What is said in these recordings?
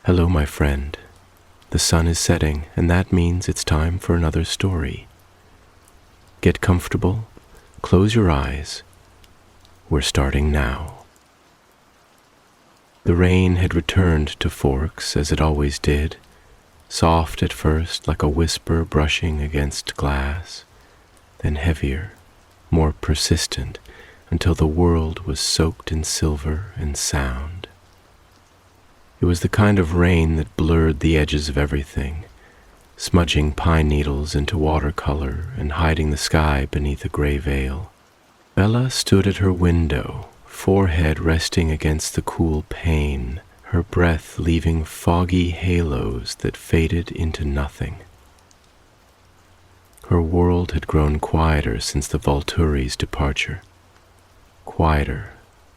Hello, my friend. The sun is setting, and that means it's time for another story. Get comfortable, close your eyes. We're starting now. The rain had returned to Forks as it always did, soft at first like a whisper brushing against glass, then heavier, more persistent, until the world was soaked in silver and sound. It was the kind of rain that blurred the edges of everything, smudging pine needles into watercolor and hiding the sky beneath a gray veil. Bella stood at her window, forehead resting against the cool pane, her breath leaving foggy halos that faded into nothing. Her world had grown quieter since the Volturi's departure. Quieter,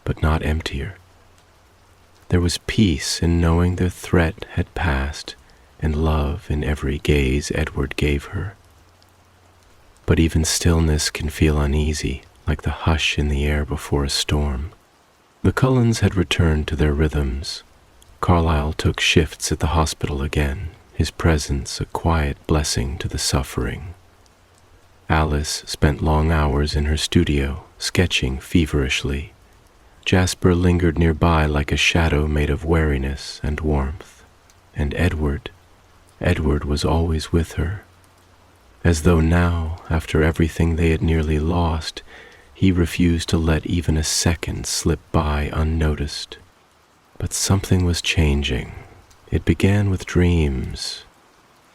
but not emptier. There was peace in knowing their threat had passed, and love in every gaze Edward gave her. But even stillness can feel uneasy, like the hush in the air before a storm. The Cullens had returned to their rhythms. Carlyle took shifts at the hospital again, his presence a quiet blessing to the suffering. Alice spent long hours in her studio, sketching feverishly. Jasper lingered nearby like a shadow made of wariness and warmth. And Edward was always with her. As though now, after everything they had nearly lost, he refused to let even a second slip by unnoticed. But something was changing. It began with dreams.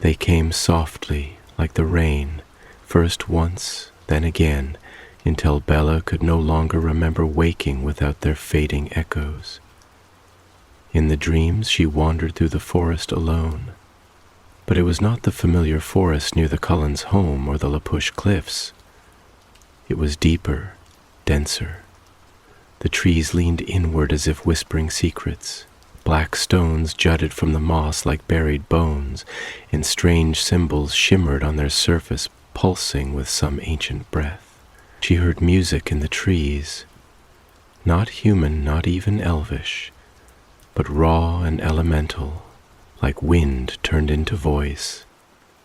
They came softly, like the rain, first once, then again, until Bella could no longer remember waking without their fading echoes. In the dreams she wandered through the forest alone, but it was not the familiar forest near the Cullens' home or the La Push cliffs. It was deeper, denser. The trees leaned inward as if whispering secrets. Black stones jutted from the moss like buried bones, and strange symbols shimmered on their surface, pulsing with some ancient breath. She heard music in the trees, not human, not even elvish, but raw and elemental, like wind turned into voice.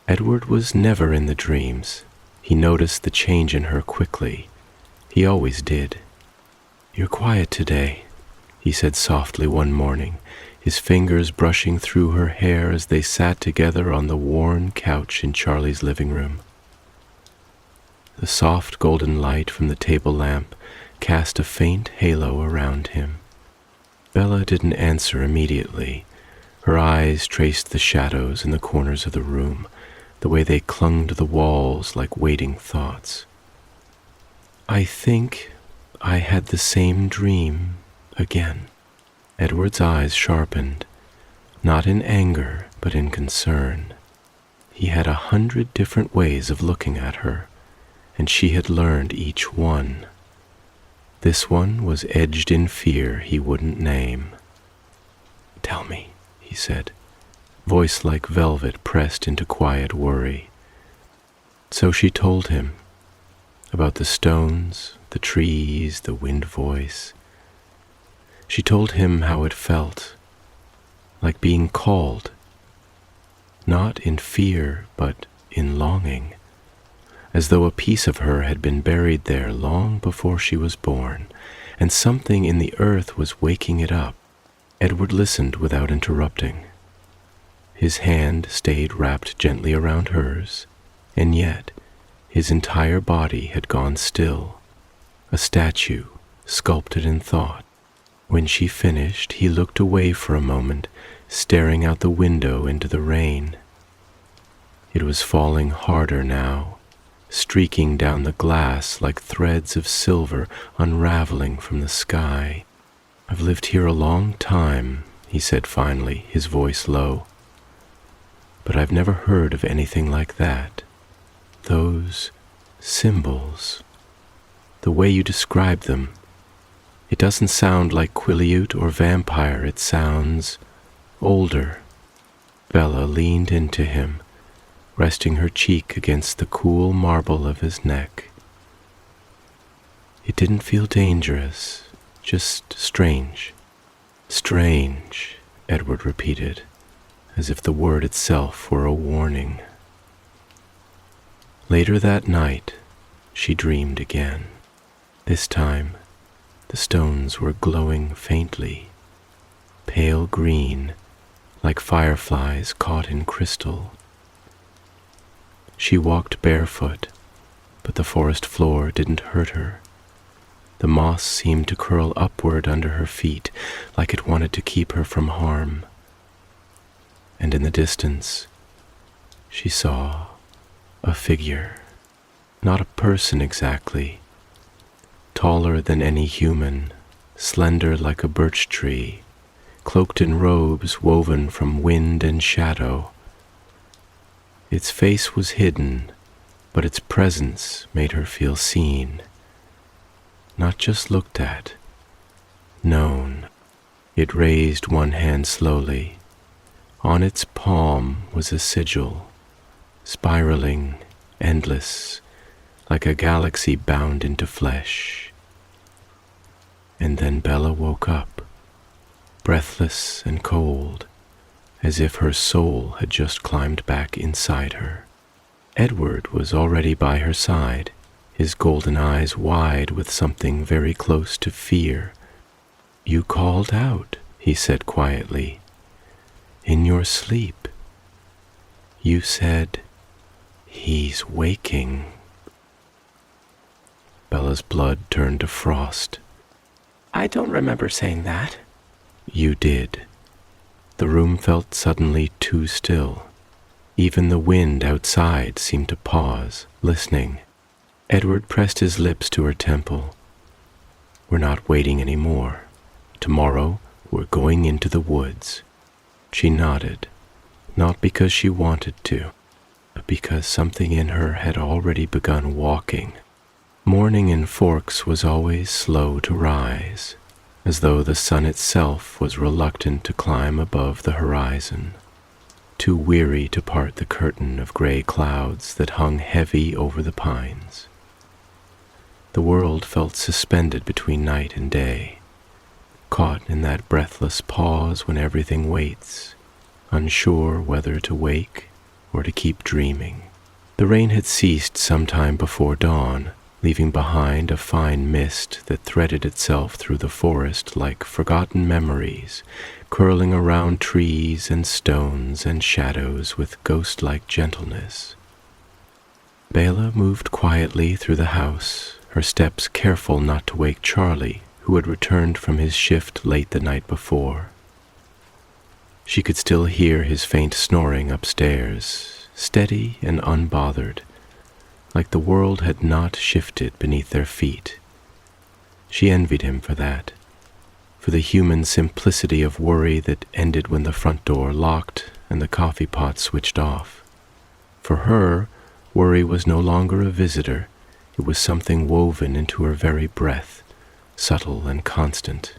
Edward was never in the dreams. He noticed the change in her quickly. He always did. "You're quiet today," he said softly one morning, his fingers brushing through her hair as they sat together on the worn couch in Charlie's living room. The soft golden light from the table lamp cast a faint halo around him. Bella didn't answer immediately. Her eyes traced the shadows in the corners of the room, the way they clung to the walls like waiting thoughts. "I think I had the same dream again." Edward's eyes sharpened, not in anger, but in concern. He had 100 different ways of looking at her, and she had learned each one. This one was edged in fear he wouldn't name. "Tell me," he said, voice like velvet pressed into quiet worry. So she told him about the stones, the trees, the wind voice. She told him how it felt, like being called, not in fear, but in longing, as though a piece of her had been buried there long before she was born, and something in the earth was waking it up. Edward listened without interrupting. His hand stayed wrapped gently around hers, and yet his entire body had gone still, a statue sculpted in thought. When she finished, he looked away for a moment, staring out the window into the rain. It was falling harder now, streaking down the glass like threads of silver unraveling from the sky. "I've lived here a long time," he said finally, his voice low. "But I've never heard of anything like that. Those symbols, the way you describe them, it doesn't sound like Quileute or vampire, it sounds older." Bella leaned into him, resting her cheek against the cool marble of his neck. "It didn't feel dangerous, just strange." "Strange," Edward repeated, as if the word itself were a warning. Later that night, she dreamed again. This time, the stones were glowing faintly, pale green, like fireflies caught in crystal. She walked barefoot, but the forest floor didn't hurt her. The moss seemed to curl upward under her feet, like it wanted to keep her from harm. And in the distance, she saw a figure, not a person exactly, taller than any human, slender like a birch tree, cloaked in robes woven from wind and shadow. Its face was hidden, but its presence made her feel seen, not just looked at, known. It raised one hand slowly. On its palm was a sigil, spiraling, endless, like a galaxy bound into flesh. And then Bella woke up, breathless and cold, as if her soul had just climbed back inside her. Edward was already by her side, his golden eyes wide with something very close to fear. "You called out," he said quietly, "in your sleep. You said, 'He's waking.'" Bella's blood turned to frost. "I don't remember saying that." "You did." The room felt suddenly too still. Even the wind outside seemed to pause, listening. Edward pressed his lips to her temple. "We're not waiting anymore. Tomorrow, we're going into the woods." She nodded, not because she wanted to, but because something in her had already begun walking. Morning in Forks was always slow to rise, as though the sun itself was reluctant to climb above the horizon, too weary to part the curtain of gray clouds that hung heavy over the pines. The world felt suspended between night and day, caught in that breathless pause when everything waits, unsure whether to wake or to keep dreaming. The rain had ceased some time before dawn, leaving behind a fine mist that threaded itself through the forest like forgotten memories, curling around trees and stones and shadows with ghost-like gentleness. Bela moved quietly through the house, her steps careful not to wake Charlie, who had returned from his shift late the night before. She could still hear his faint snoring upstairs, steady and unbothered, like the world had not shifted beneath their feet. She envied him for that, for the human simplicity of worry that ended when the front door locked and the coffee pot switched off. For her, worry was no longer a visitor. It was something woven into her very breath, subtle and constant.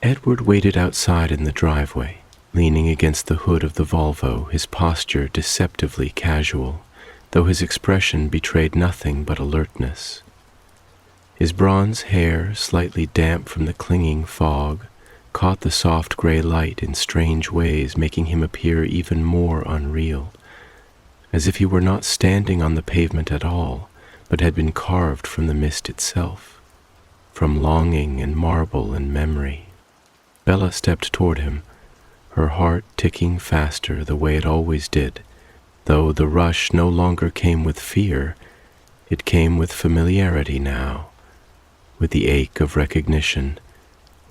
Edward waited outside in the driveway, leaning against the hood of the Volvo, his posture deceptively casual, though his expression betrayed nothing but alertness. His bronze hair, slightly damp from the clinging fog, caught the soft gray light in strange ways, making him appear even more unreal, as if he were not standing on the pavement at all, but had been carved from the mist itself, from longing and marble and memory. Bella stepped toward him, her heart ticking faster the way it always did, though the rush no longer came with fear. It came with familiarity now, with the ache of recognition,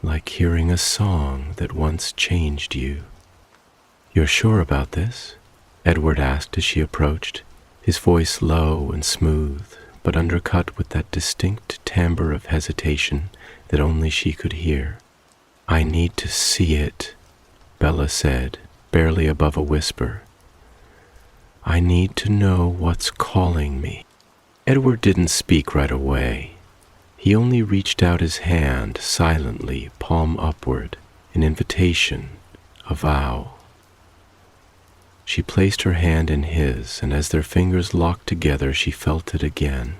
like hearing a song that once changed you. "You're sure about this?" Edward asked as she approached, his voice low and smooth, but undercut with that distinct timbre of hesitation that only she could hear. "I need to see it," Bella said, barely above a whisper. "I need to know what's calling me." Edward didn't speak right away. He only reached out his hand silently, palm upward, an invitation, a vow. She placed her hand in his, and as their fingers locked together, she felt it again.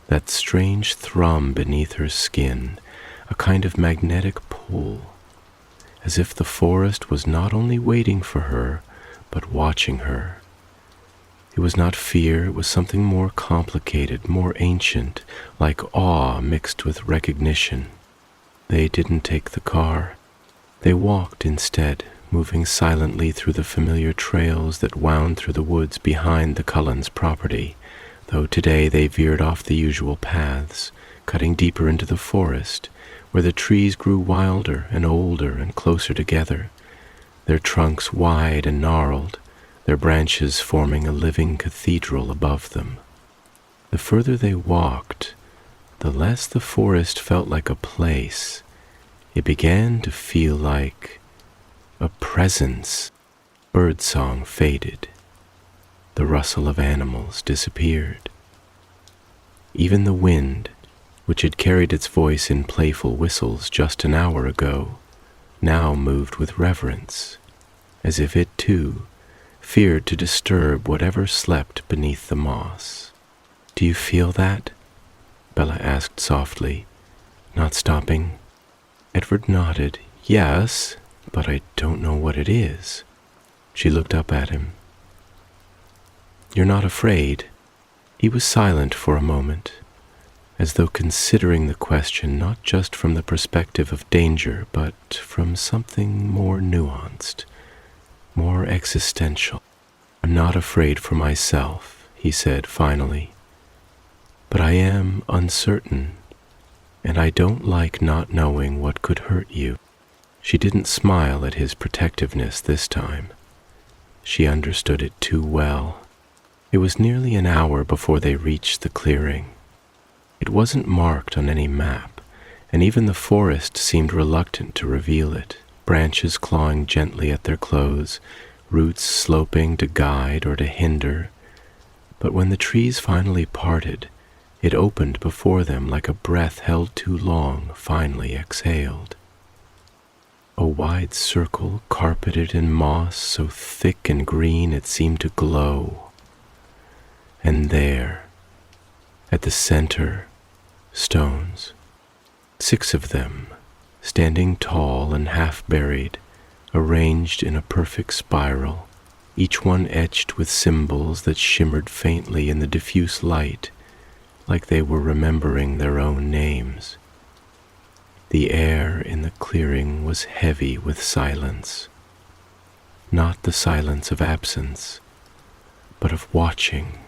That strange thrum beneath her skin, a kind of magnetic pull, as if the forest was not only waiting for her, but watching her. It was not fear, it was something more complicated, more ancient, like awe mixed with recognition. They didn't take the car. They walked instead, moving silently through the familiar trails that wound through the woods behind the Cullens' property, though today they veered off the usual paths, cutting deeper into the forest, where the trees grew wilder and older and closer together, their trunks wide and gnarled, their branches forming a living cathedral above them. The further they walked, the less the forest felt like a place. It began to feel like a presence. Birdsong faded. The rustle of animals disappeared. Even the wind, which had carried its voice in playful whistles just an hour ago, now moved with reverence, as if it too feared to disturb whatever slept beneath the moss. "Do you feel that?" Bella asked softly, not stopping. Edward nodded. "Yes, but I don't know what it is." She looked up at him. "You're not afraid?" He was silent for a moment, as though considering the question not just from the perspective of danger, but from something more nuanced, more existential. "I'm not afraid for myself," he said finally, "but I am uncertain, and I don't like not knowing what could hurt you." She didn't smile at his protectiveness this time. She understood it too well. It was nearly an hour before they reached the clearing. It wasn't marked on any map, and even the forest seemed reluctant to reveal it, branches clawing gently at their clothes, roots sloping to guide or to hinder. But when the trees finally parted, it opened before them like a breath held too long, finally exhaled. A wide circle carpeted in moss so thick and green it seemed to glow. And there, at the center, stones, 6 of them, standing tall and half-buried, arranged in a perfect spiral, each one etched with symbols that shimmered faintly in the diffuse light, like they were remembering their own names. The air in the clearing was heavy with silence, not the silence of absence, but of watching.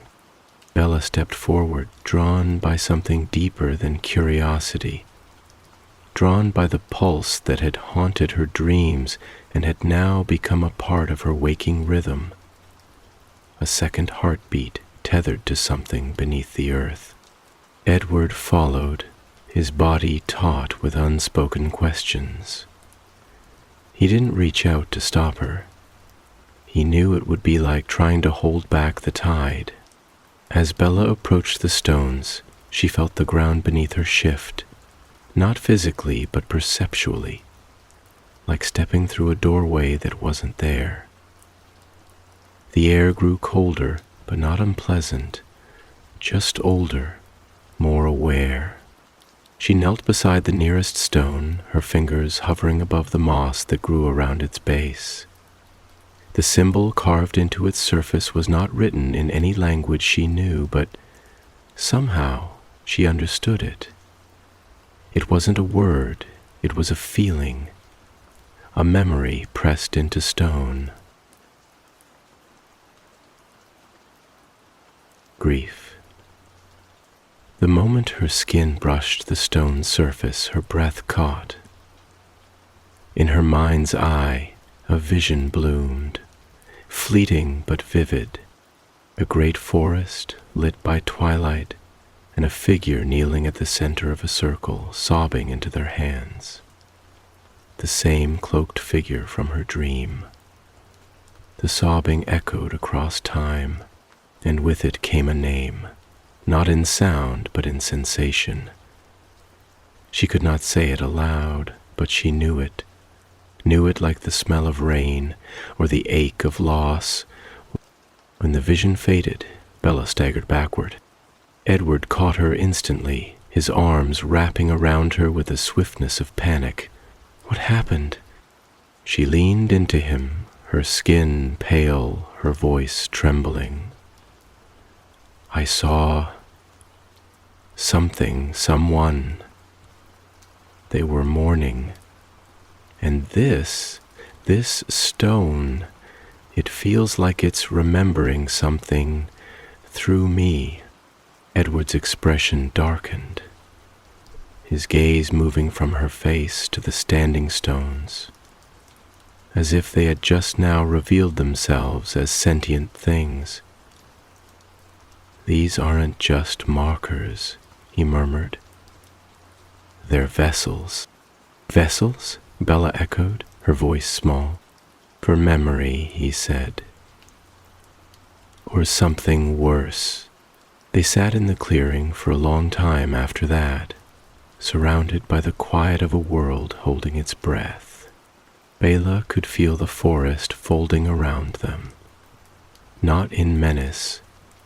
Bella stepped forward, drawn by something deeper than curiosity, drawn by the pulse that had haunted her dreams and had now become a part of her waking rhythm, a second heartbeat tethered to something beneath the earth. Edward followed, his body taut with unspoken questions. He didn't reach out to stop her. He knew it would be like trying to hold back the tide. As Bella approached the stones, she felt the ground beneath her shift, not physically but perceptually, like stepping through a doorway that wasn't there. The air grew colder, but not unpleasant, just older, more aware. She knelt beside the nearest stone, her fingers hovering above the moss that grew around its base. The symbol carved into its surface was not written in any language she knew, but somehow she understood it. It wasn't a word, it was a feeling, a memory pressed into stone. Grief. The moment her skin brushed the stone's surface, her breath caught. In her mind's eye, a vision bloomed, fleeting but vivid, a great forest lit by twilight, and a figure kneeling at the center of a circle, sobbing into their hands. The same cloaked figure from her dream. The sobbing echoed across time, and with it came a name, not in sound but in sensation. She could not say it aloud, but she knew it like the smell of rain or the ache of loss. When the vision faded, Bella staggered backward. Edward caught her instantly, his arms wrapping around her with the swiftness of panic. "What happened?" She leaned into him, her skin pale, her voice trembling. I saw something, someone. They were mourning. And this stone, it feels like it's remembering something through me. Edward's expression darkened, his gaze moving from her face to the standing stones, as if they had just now revealed themselves as sentient things. These aren't just markers, he murmured. They're vessels. Vessels? Bella echoed, her voice small. For memory, he said. Or something worse. They sat in the clearing for a long time after that, surrounded by the quiet of a world holding its breath. Bela could feel the forest folding around them, not in menace,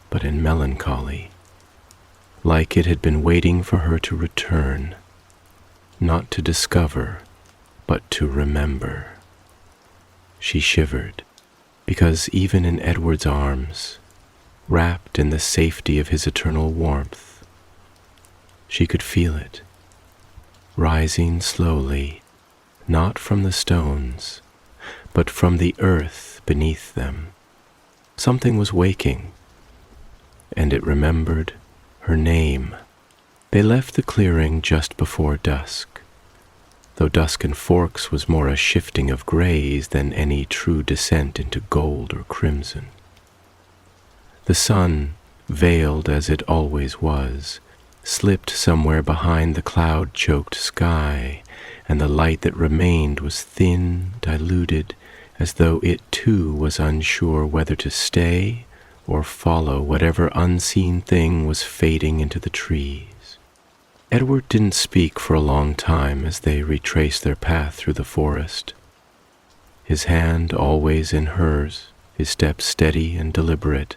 but in melancholy, like it had been waiting for her to return, not to discover, but to remember. She shivered, because even in Edward's arms, wrapped in the safety of his eternal warmth, she could feel it, rising slowly, not from the stones, but from the earth beneath them. Something was waking, and it remembered her name. They left the clearing just before dusk, though Dusk and Forks was more a shifting of grays than any true descent into gold or crimson. The sun, veiled as it always was, slipped somewhere behind the cloud-choked sky, and the light that remained was thin, diluted, as though it too was unsure whether to stay or follow whatever unseen thing was fading into the trees. Edward didn't speak for a long time as they retraced their path through the forest, his hand always in hers, his steps steady and deliberate,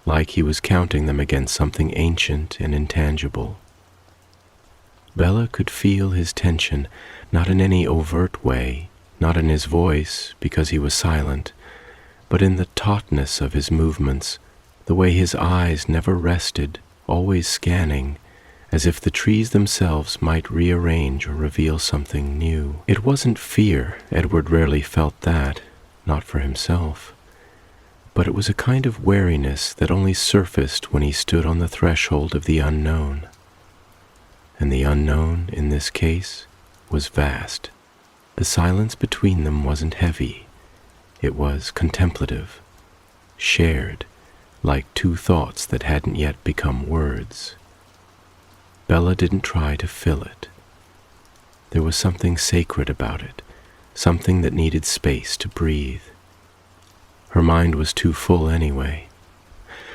like he was counting them against something ancient and intangible. Bella could feel his tension, not in any overt way, not in his voice because he was silent, but in the tautness of his movements, the way his eyes never rested, always scanning, as if the trees themselves might rearrange or reveal something new. It wasn't fear, Edward rarely felt that, not for himself, but it was a kind of wariness that only surfaced when he stood on the threshold of the unknown. And the unknown, in this case, was vast. The silence between them wasn't heavy. It was contemplative, shared, like two thoughts that hadn't yet become words. Bella didn't try to fill it. There was something sacred about it, something that needed space to breathe. Her mind was too full anyway,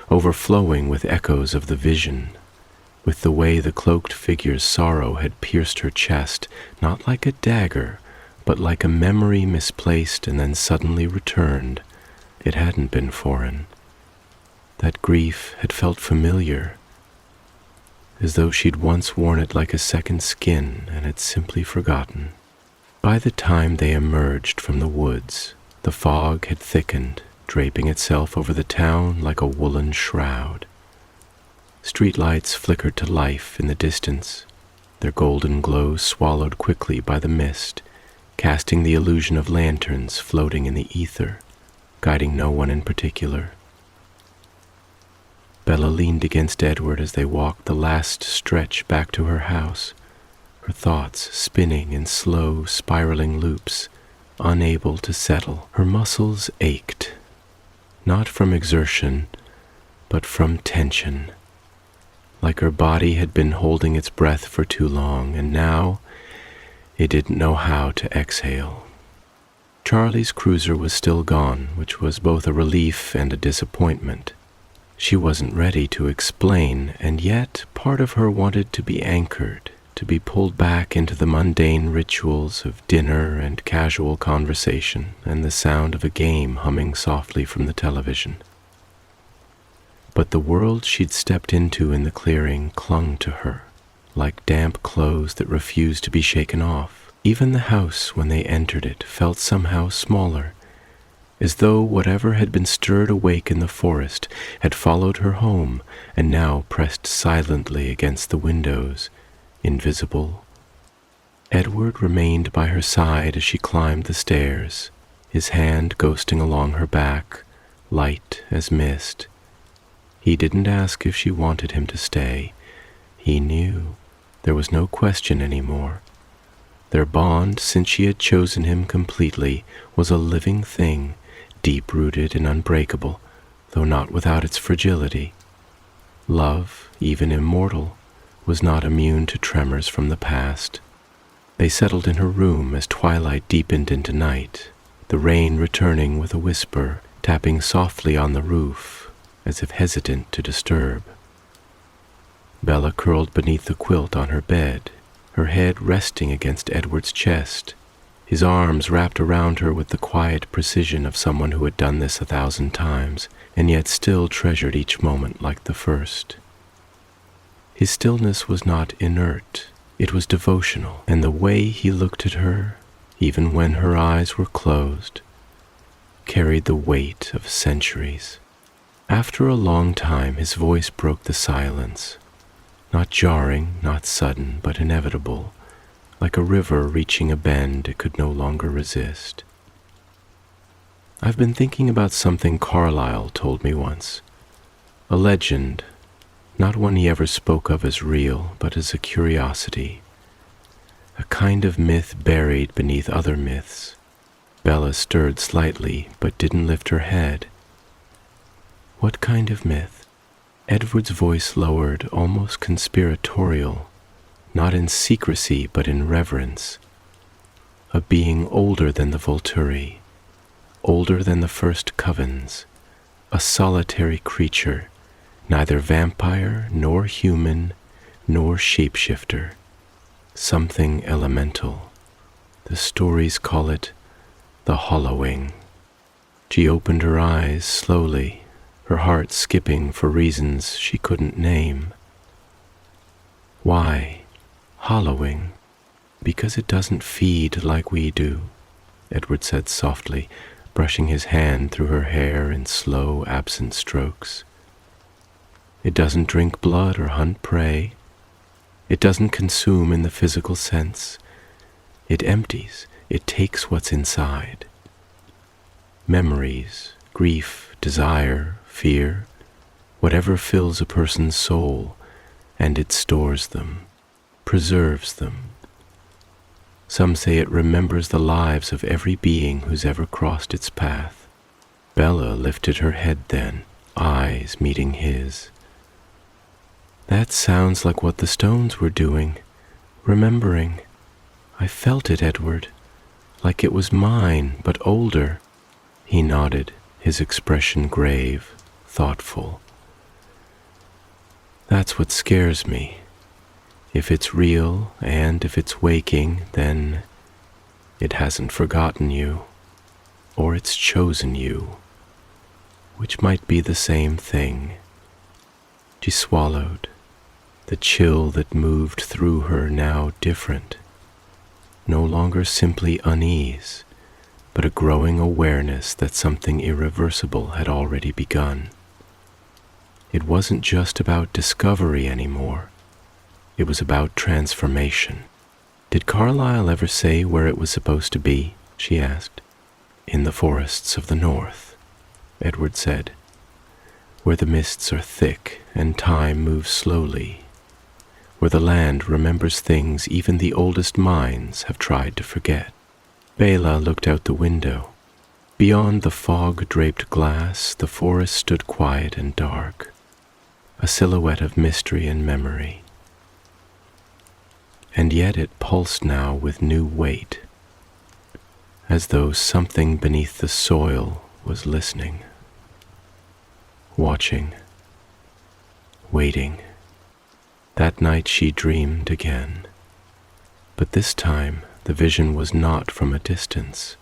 overflowing with echoes of the vision, with the way the cloaked figure's sorrow had pierced her chest, not like a dagger, but like a memory misplaced and then suddenly returned. It hadn't been foreign. That grief had felt familiar, as though she'd once worn it like a second skin and had simply forgotten. By the time they emerged from the woods, the fog had thickened, draping itself over the town like a woolen shroud. Streetlights flickered to life in the distance, their golden glow swallowed quickly by the mist, casting the illusion of lanterns floating in the ether, guiding no one in particular. Bella leaned against Edward as they walked the last stretch back to her house, her thoughts spinning in slow, spiraling loops, unable to settle. Her muscles ached, not from exertion, but from tension, like her body had been holding its breath for too long, and now it didn't know how to exhale. Charlie's cruiser was still gone, which was both a relief and a disappointment. She wasn't ready to explain, and yet part of her wanted to be anchored, to be pulled back into the mundane rituals of dinner and casual conversation and the sound of a game humming softly from the television. But the world she'd stepped into in the clearing clung to her, like damp clothes that refused to be shaken off. Even the house, when they entered it, felt somehow smaller, as though whatever had been stirred awake in the forest had followed her home and now pressed silently against the windows, invisible. Edward remained by her side as she climbed the stairs, his hand ghosting along her back, light as mist. He didn't ask if she wanted him to stay. He knew. There was no question anymore. Their bond, since she had chosen him completely, was a living thing, deep-rooted and unbreakable, though not without its fragility. Love, even immortal, was not immune to tremors from the past. They settled in her room as twilight deepened into night, the rain returning with a whisper, tapping softly on the roof, as if hesitant to disturb. Bella curled beneath the quilt on her bed, her head resting against Edward's chest, his arms wrapped around her with the quiet precision of someone who had done this 1,000 times, and yet still treasured each moment like the first. His stillness was not inert, it was devotional, and the way he looked at her, even when her eyes were closed, carried the weight of centuries. After a long time, his voice broke the silence, not jarring, not sudden, but inevitable, like a river reaching a bend it could no longer resist. I've been thinking about something Carlyle told me once, a legend, not one he ever spoke of as real, but as a curiosity, a kind of myth buried beneath other myths. Bella stirred slightly, but didn't lift her head. What kind of myth? Edward's voice lowered, almost conspiratorial, not in secrecy, but in reverence. A being older than the Volturi, older than the first covens, a solitary creature, neither vampire, nor human, nor shapeshifter, something elemental. The stories call it the hollowing. She opened her eyes slowly, her heart skipping for reasons she couldn't name. Why hollowing? Because it doesn't feed like we do, Edward said softly, brushing his hand through her hair in slow, absent strokes. It doesn't drink blood or hunt prey. It doesn't consume in the physical sense. It empties. It takes what's inside. Memories, grief, desire, fear, whatever fills a person's soul, and it stores them, preserves them. Some say it remembers the lives of every being who's ever crossed its path. Bella lifted her head then, eyes meeting his. That sounds like what the stones were doing, remembering. I felt it, Edward, like it was mine, but older. He nodded, his expression grave, thoughtful. That's what scares me. If it's real, and if it's waking, then it hasn't forgotten you, or it's chosen you, which might be the same thing. She swallowed, the chill that moved through her now different, no longer simply unease, but a growing awareness that something irreversible had already begun. It wasn't just about discovery anymore. It was about transformation. Did Carlyle ever say where it was supposed to be? She asked. In the forests of the north, Edward said, where the mists are thick and time moves slowly, where the land remembers things even the oldest minds have tried to forget. Bela looked out the window. Beyond the fog-draped glass, the forest stood quiet and dark, a silhouette of mystery and memory. And yet it pulsed now with new weight, as though something beneath the soil was listening, watching, waiting. That night she dreamed again, but this time the vision was not from a distance.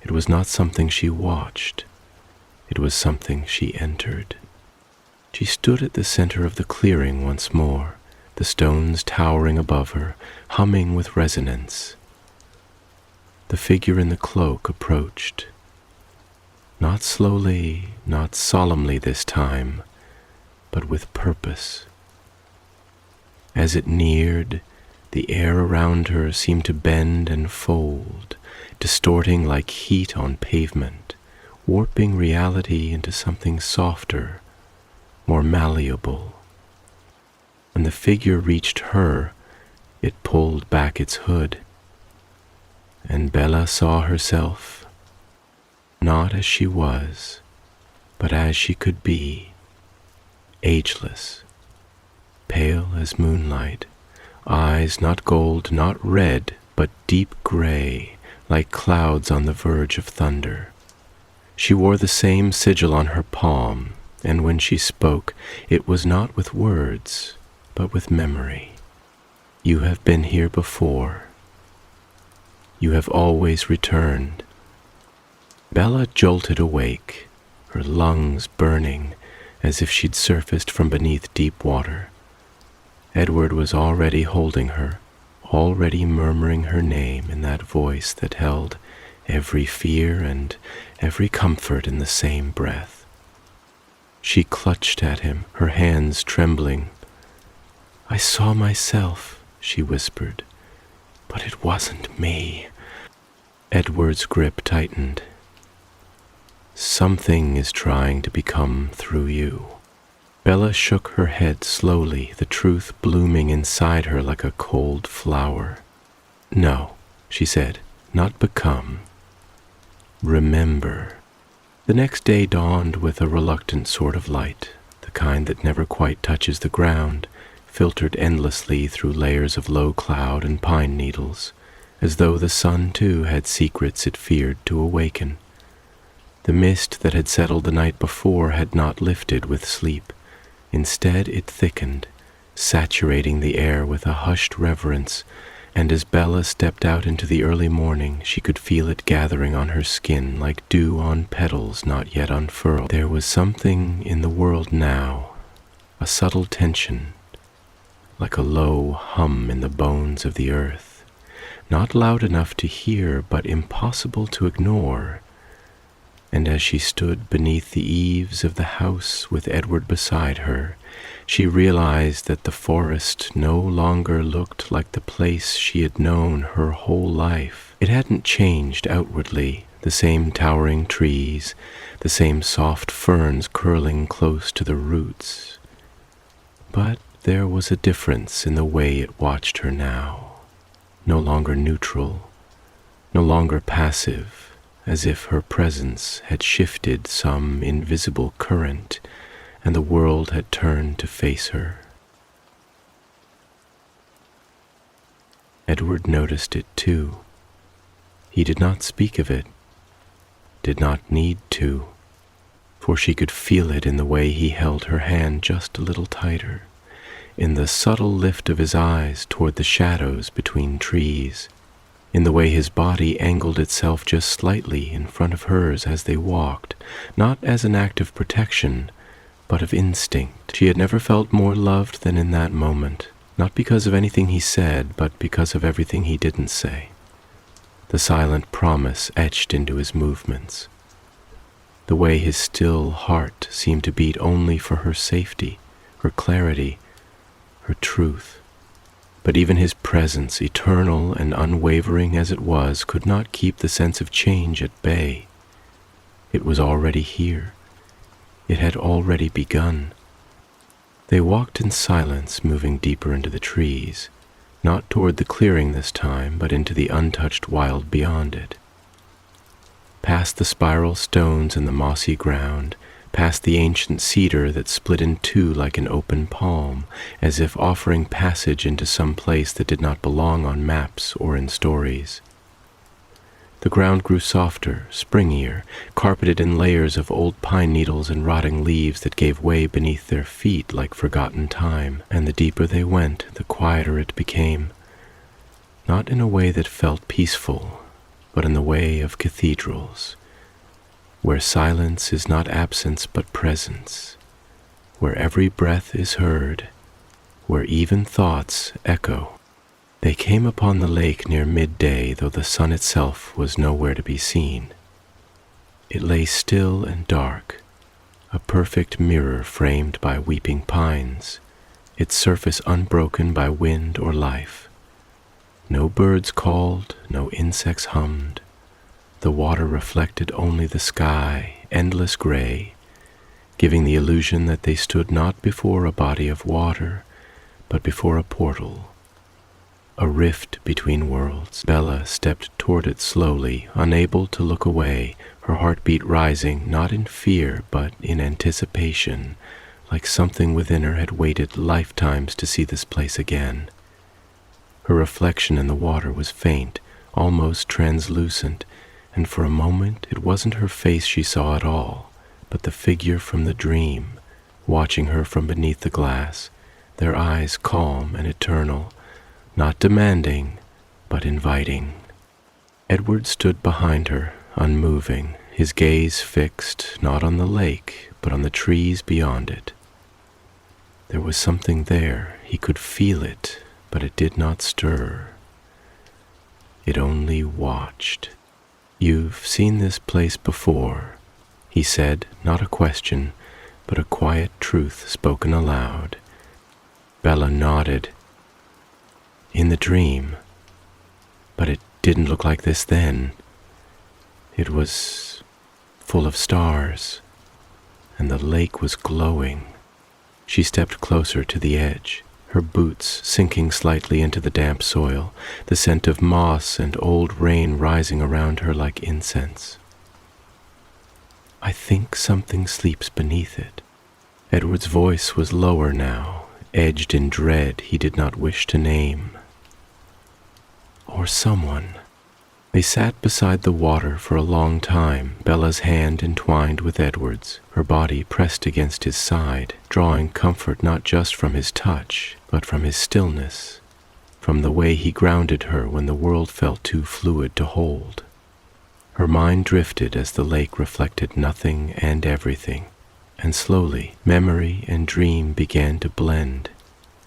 It was not something she watched. It was something she entered. She stood at the center of the clearing once more, the stones towering above her, humming with resonance, the figure in the cloak approached. Not slowly, not solemnly this time, but with purpose. As it neared, the air around her seemed to bend and fold, distorting like heat on pavement, warping reality into something softer, more malleable. When the figure reached her, it pulled back its hood, and Bella saw herself, not as she was, but as she could be, ageless, pale as moonlight, eyes not gold, not red, but deep gray, like clouds on the verge of thunder. She wore the same sigil on her palm, and when she spoke, it was not with words, but with memory. You have been here before. You have always returned. Bella jolted awake, her lungs burning as if she'd surfaced from beneath deep water. Edward was already holding her, already murmuring her name in that voice that held every fear and every comfort in the same breath. She clutched at him, her hands trembling. "I saw myself," she whispered, "but it wasn't me." Edward's grip tightened. "Something is trying to become through you." Bella shook her head slowly, the truth blooming inside her like a cold flower. "No," she said, "not become. Remember." The next day dawned with a reluctant sort of light, the kind that never quite touches the ground, filtered endlessly through layers of low cloud and pine needles, as though the sun too had secrets it feared to awaken. The mist that had settled the night before had not lifted with sleep. Instead it thickened, saturating the air with a hushed reverence, and as Bella stepped out into the early morning, she could feel it gathering on her skin like dew on petals not yet unfurled. There was something in the world now, a subtle tension, like a low hum in the bones of the earth, not loud enough to hear but impossible to ignore. And as she stood beneath the eaves of the house with Edward beside her, she realized that the forest no longer looked like the place she had known her whole life. It hadn't changed outwardly, the same towering trees, the same soft ferns curling close to the roots. But there was a difference in the way it watched her now, no longer neutral, no longer passive, as if her presence had shifted some invisible current and the world had turned to face her. Edward noticed it too. He did not speak of it, did not need to, for she could feel it in the way he held her hand just a little tighter, in the subtle lift of his eyes toward the shadows between trees, in the way his body angled itself just slightly in front of hers as they walked, not as an act of protection, but of instinct. She had never felt more loved than in that moment, not because of anything he said, but because of everything he didn't say. The silent promise etched into his movements, the way his still heart seemed to beat only for her safety, her clarity, her truth. But even his presence, eternal and unwavering as it was, could not keep the sense of change at bay. It was already here. It had already begun. They walked in silence, moving deeper into the trees, not toward the clearing this time, but into the untouched wild beyond it. Past the spiral stones and the mossy ground, past the ancient cedar that split in two like an open palm, as if offering passage into some place that did not belong on maps or in stories. The ground grew softer, springier, carpeted in layers of old pine needles and rotting leaves that gave way beneath their feet like forgotten time, and the deeper they went, the quieter it became, not in a way that felt peaceful, but in the way of cathedrals, where silence is not absence but presence, where every breath is heard, where even thoughts echo. They came upon the lake near midday, though the sun itself was nowhere to be seen. It lay still and dark, a perfect mirror framed by weeping pines, its surface unbroken by wind or life. No birds called, no insects hummed. The water reflected only the sky, endless gray, giving the illusion that they stood not before a body of water, but before a portal, a rift between worlds. Bella stepped toward it slowly, unable to look away, her heartbeat rising not in fear but in anticipation, like something within her had waited lifetimes to see this place again. Her reflection in the water was faint, almost translucent, and for a moment it wasn't her face she saw at all, but the figure from the dream, watching her from beneath the glass, their eyes calm and eternal, not demanding, but inviting. Edward stood behind her, unmoving, his gaze fixed not on the lake, but on the trees beyond it. There was something there, he could feel it, but it did not stir. It only watched. "You've seen this place before," he said, not a question, but a quiet truth spoken aloud. Bella nodded. "In the dream. But it didn't look like this then. It was full of stars, and the lake was glowing." She stepped closer to the edge, her boots sinking slightly into the damp soil, the scent of moss and old rain rising around her like incense. "I think something sleeps beneath it." Edward's voice was lower now, edged in dread he did not wish to name. "Or someone." They sat beside the water for a long time, Bella's hand entwined with Edward's, her body pressed against his side, drawing comfort not just from his touch, but from his stillness, from the way he grounded her when the world felt too fluid to hold. Her mind drifted as the lake reflected nothing and everything, and slowly memory and dream began to blend,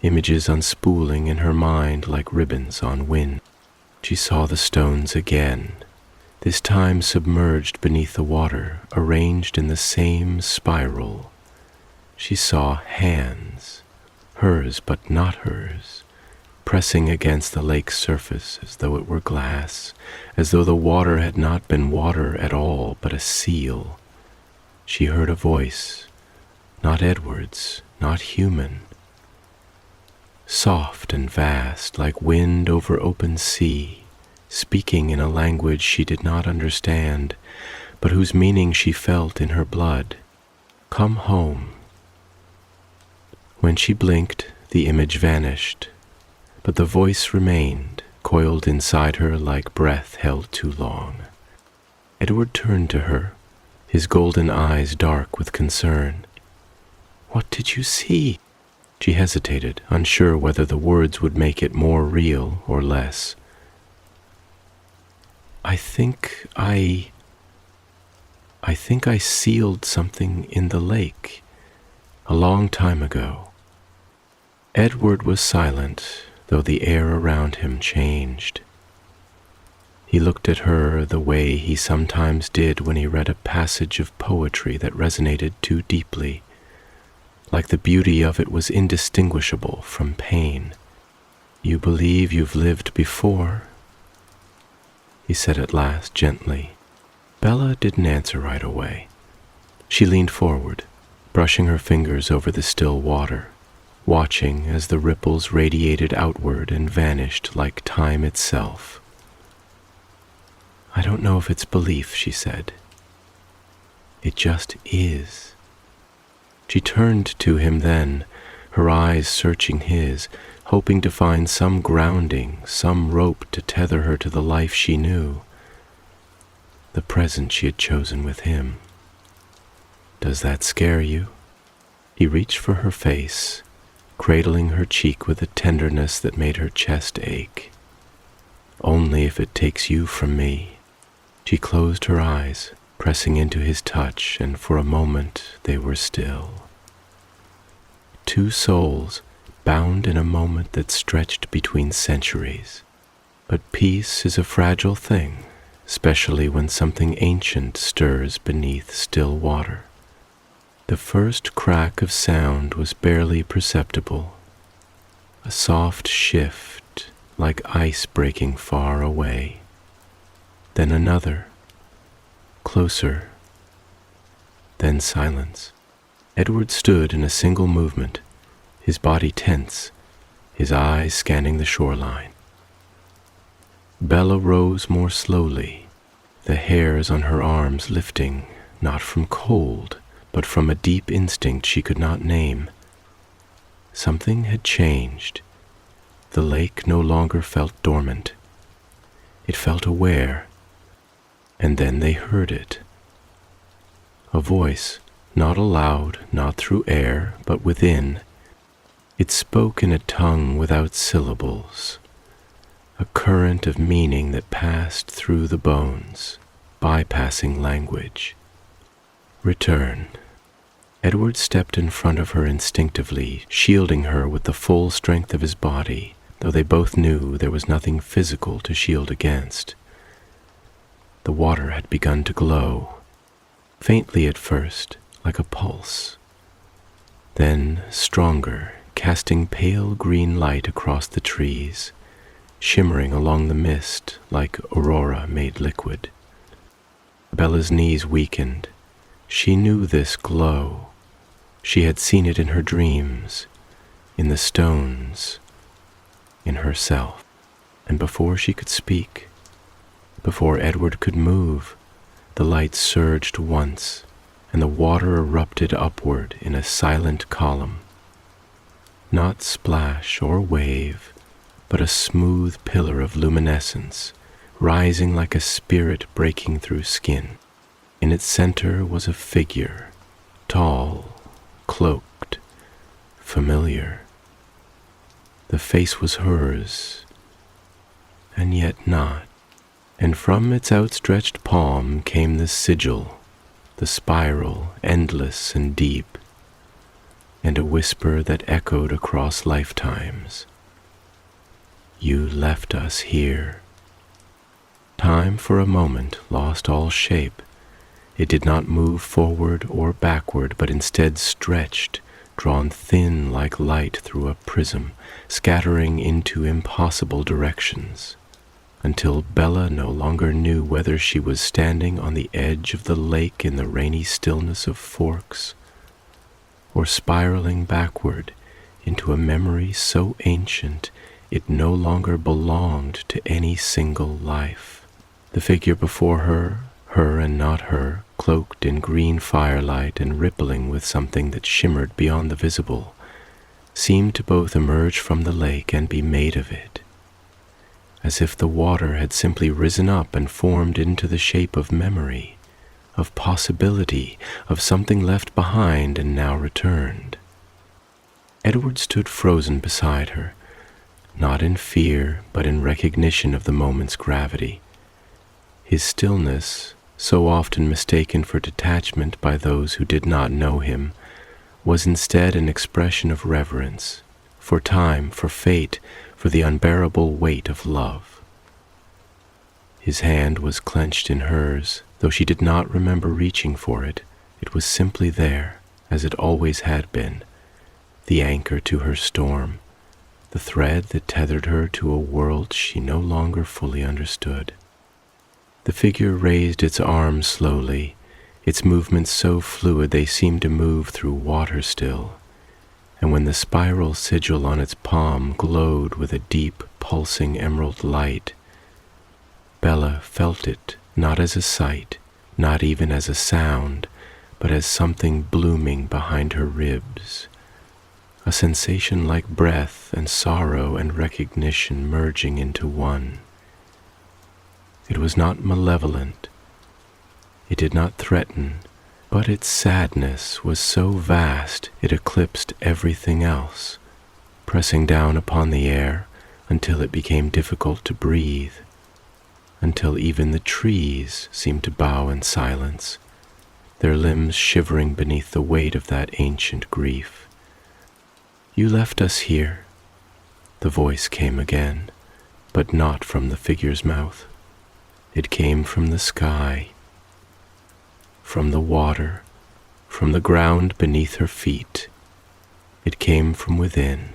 images unspooling in her mind like ribbons on wind. She saw the stones again, this time submerged beneath the water, arranged in the same spiral. She saw hands, hers but not hers, pressing against the lake's surface as though it were glass, as though the water had not been water at all but a seal. She heard a voice, not Edward's, not human, soft and vast, like wind over open sea, speaking in a language she did not understand, but whose meaning she felt in her blood. "Come home." When she blinked, the image vanished, but the voice remained, coiled inside her like breath held too long. Edward turned to her, his golden eyes dark with concern. "What did you see?" She hesitated, unsure whether the words would make it more real or less. I think I sealed something in the lake a long time ago." Edward was silent, though the air around him changed. He looked at her the way he sometimes did when he read a passage of poetry that resonated too deeply, like the beauty of it was indistinguishable from pain. "You believe you've lived before?" he said at last gently. Bella didn't answer right away. She leaned forward, brushing her fingers over the still water, watching as the ripples radiated outward and vanished like time itself. "I don't know if it's belief," she said. "It just is." She turned to him then, her eyes searching his, hoping to find some grounding, some rope to tether her to the life she knew, the present she had chosen with him. "Does that scare you?" He reached for her face, cradling her cheek with a tenderness that made her chest ache. "Only if it takes you from me." She closed her eyes, pressing into his touch, and for a moment they were still. Two souls, bound in a moment that stretched between centuries. But peace is a fragile thing, especially when something ancient stirs beneath still water. The first crack of sound was barely perceptible, a soft shift like ice breaking far away. Then another, closer, then silence. Edward stood in a single movement, his body tense, his eyes scanning the shoreline. Bella rose more slowly, the hairs on her arms lifting, not from cold, but from a deep instinct she could not name. Something had changed. The lake no longer felt dormant. It felt aware, and then they heard it. A voice, not aloud, not through air, but within. It spoke in a tongue without syllables, a current of meaning that passed through the bones, bypassing language. Return. Edward stepped in front of her instinctively, shielding her with the full strength of his body, though they both knew there was nothing physical to shield against. The water had begun to glow, faintly at first, like a pulse, then stronger, casting pale green light across the trees, shimmering along the mist like aurora made liquid. Bella's knees weakened. She knew this glow. She had seen it in her dreams, in the stones, in herself. And before she could speak, before Edward could move, the light surged once, and the water erupted upward in a silent column. Not splash or wave, but a smooth pillar of luminescence, rising like a spirit breaking through skin. In its center was a figure, tall, cloaked, familiar. The face was hers, and yet not. And from its outstretched palm came the sigil, the spiral, endless and deep, and a whisper that echoed across lifetimes. You left us here. Time for a moment lost all shape. It did not move forward or backward, but instead stretched, drawn thin like light through a prism, scattering into impossible directions, until Bella no longer knew whether she was standing on the edge of the lake in the rainy stillness of Forks, or spiraling backward into a memory so ancient it no longer belonged to any single life. The figure before her and not her, cloaked in green firelight and rippling with something that shimmered beyond the visible, seemed to both emerge from the lake and be made of it, as if the water had simply risen up and formed into the shape of memory, of possibility, of something left behind and now returned. Edward stood frozen beside her, not in fear, but in recognition of the moment's gravity. His stillness, so often mistaken for detachment by those who did not know him, was instead an expression of reverence, for time, for fate, for the unbearable weight of love. His hand was clenched in hers, though she did not remember reaching for it. It was simply there, as it always had been, the anchor to her storm, the thread that tethered her to a world she no longer fully understood. The figure raised its arms slowly, its movements so fluid they seemed to move through water still, and when the spiral sigil on its palm glowed with a deep, pulsing emerald light, Bella felt it not as a sight, not even as a sound, but as something blooming behind her ribs, a sensation like breath and sorrow and recognition merging into one. It was not malevolent. It did not threaten, but its sadness was so vast it eclipsed everything else, pressing down upon the air until it became difficult to breathe, until even the trees seemed to bow in silence, their limbs shivering beneath the weight of that ancient grief. You left us here. The voice came again, but not from the figure's mouth. It came from the sky, from the water, from the ground beneath her feet. It came from within,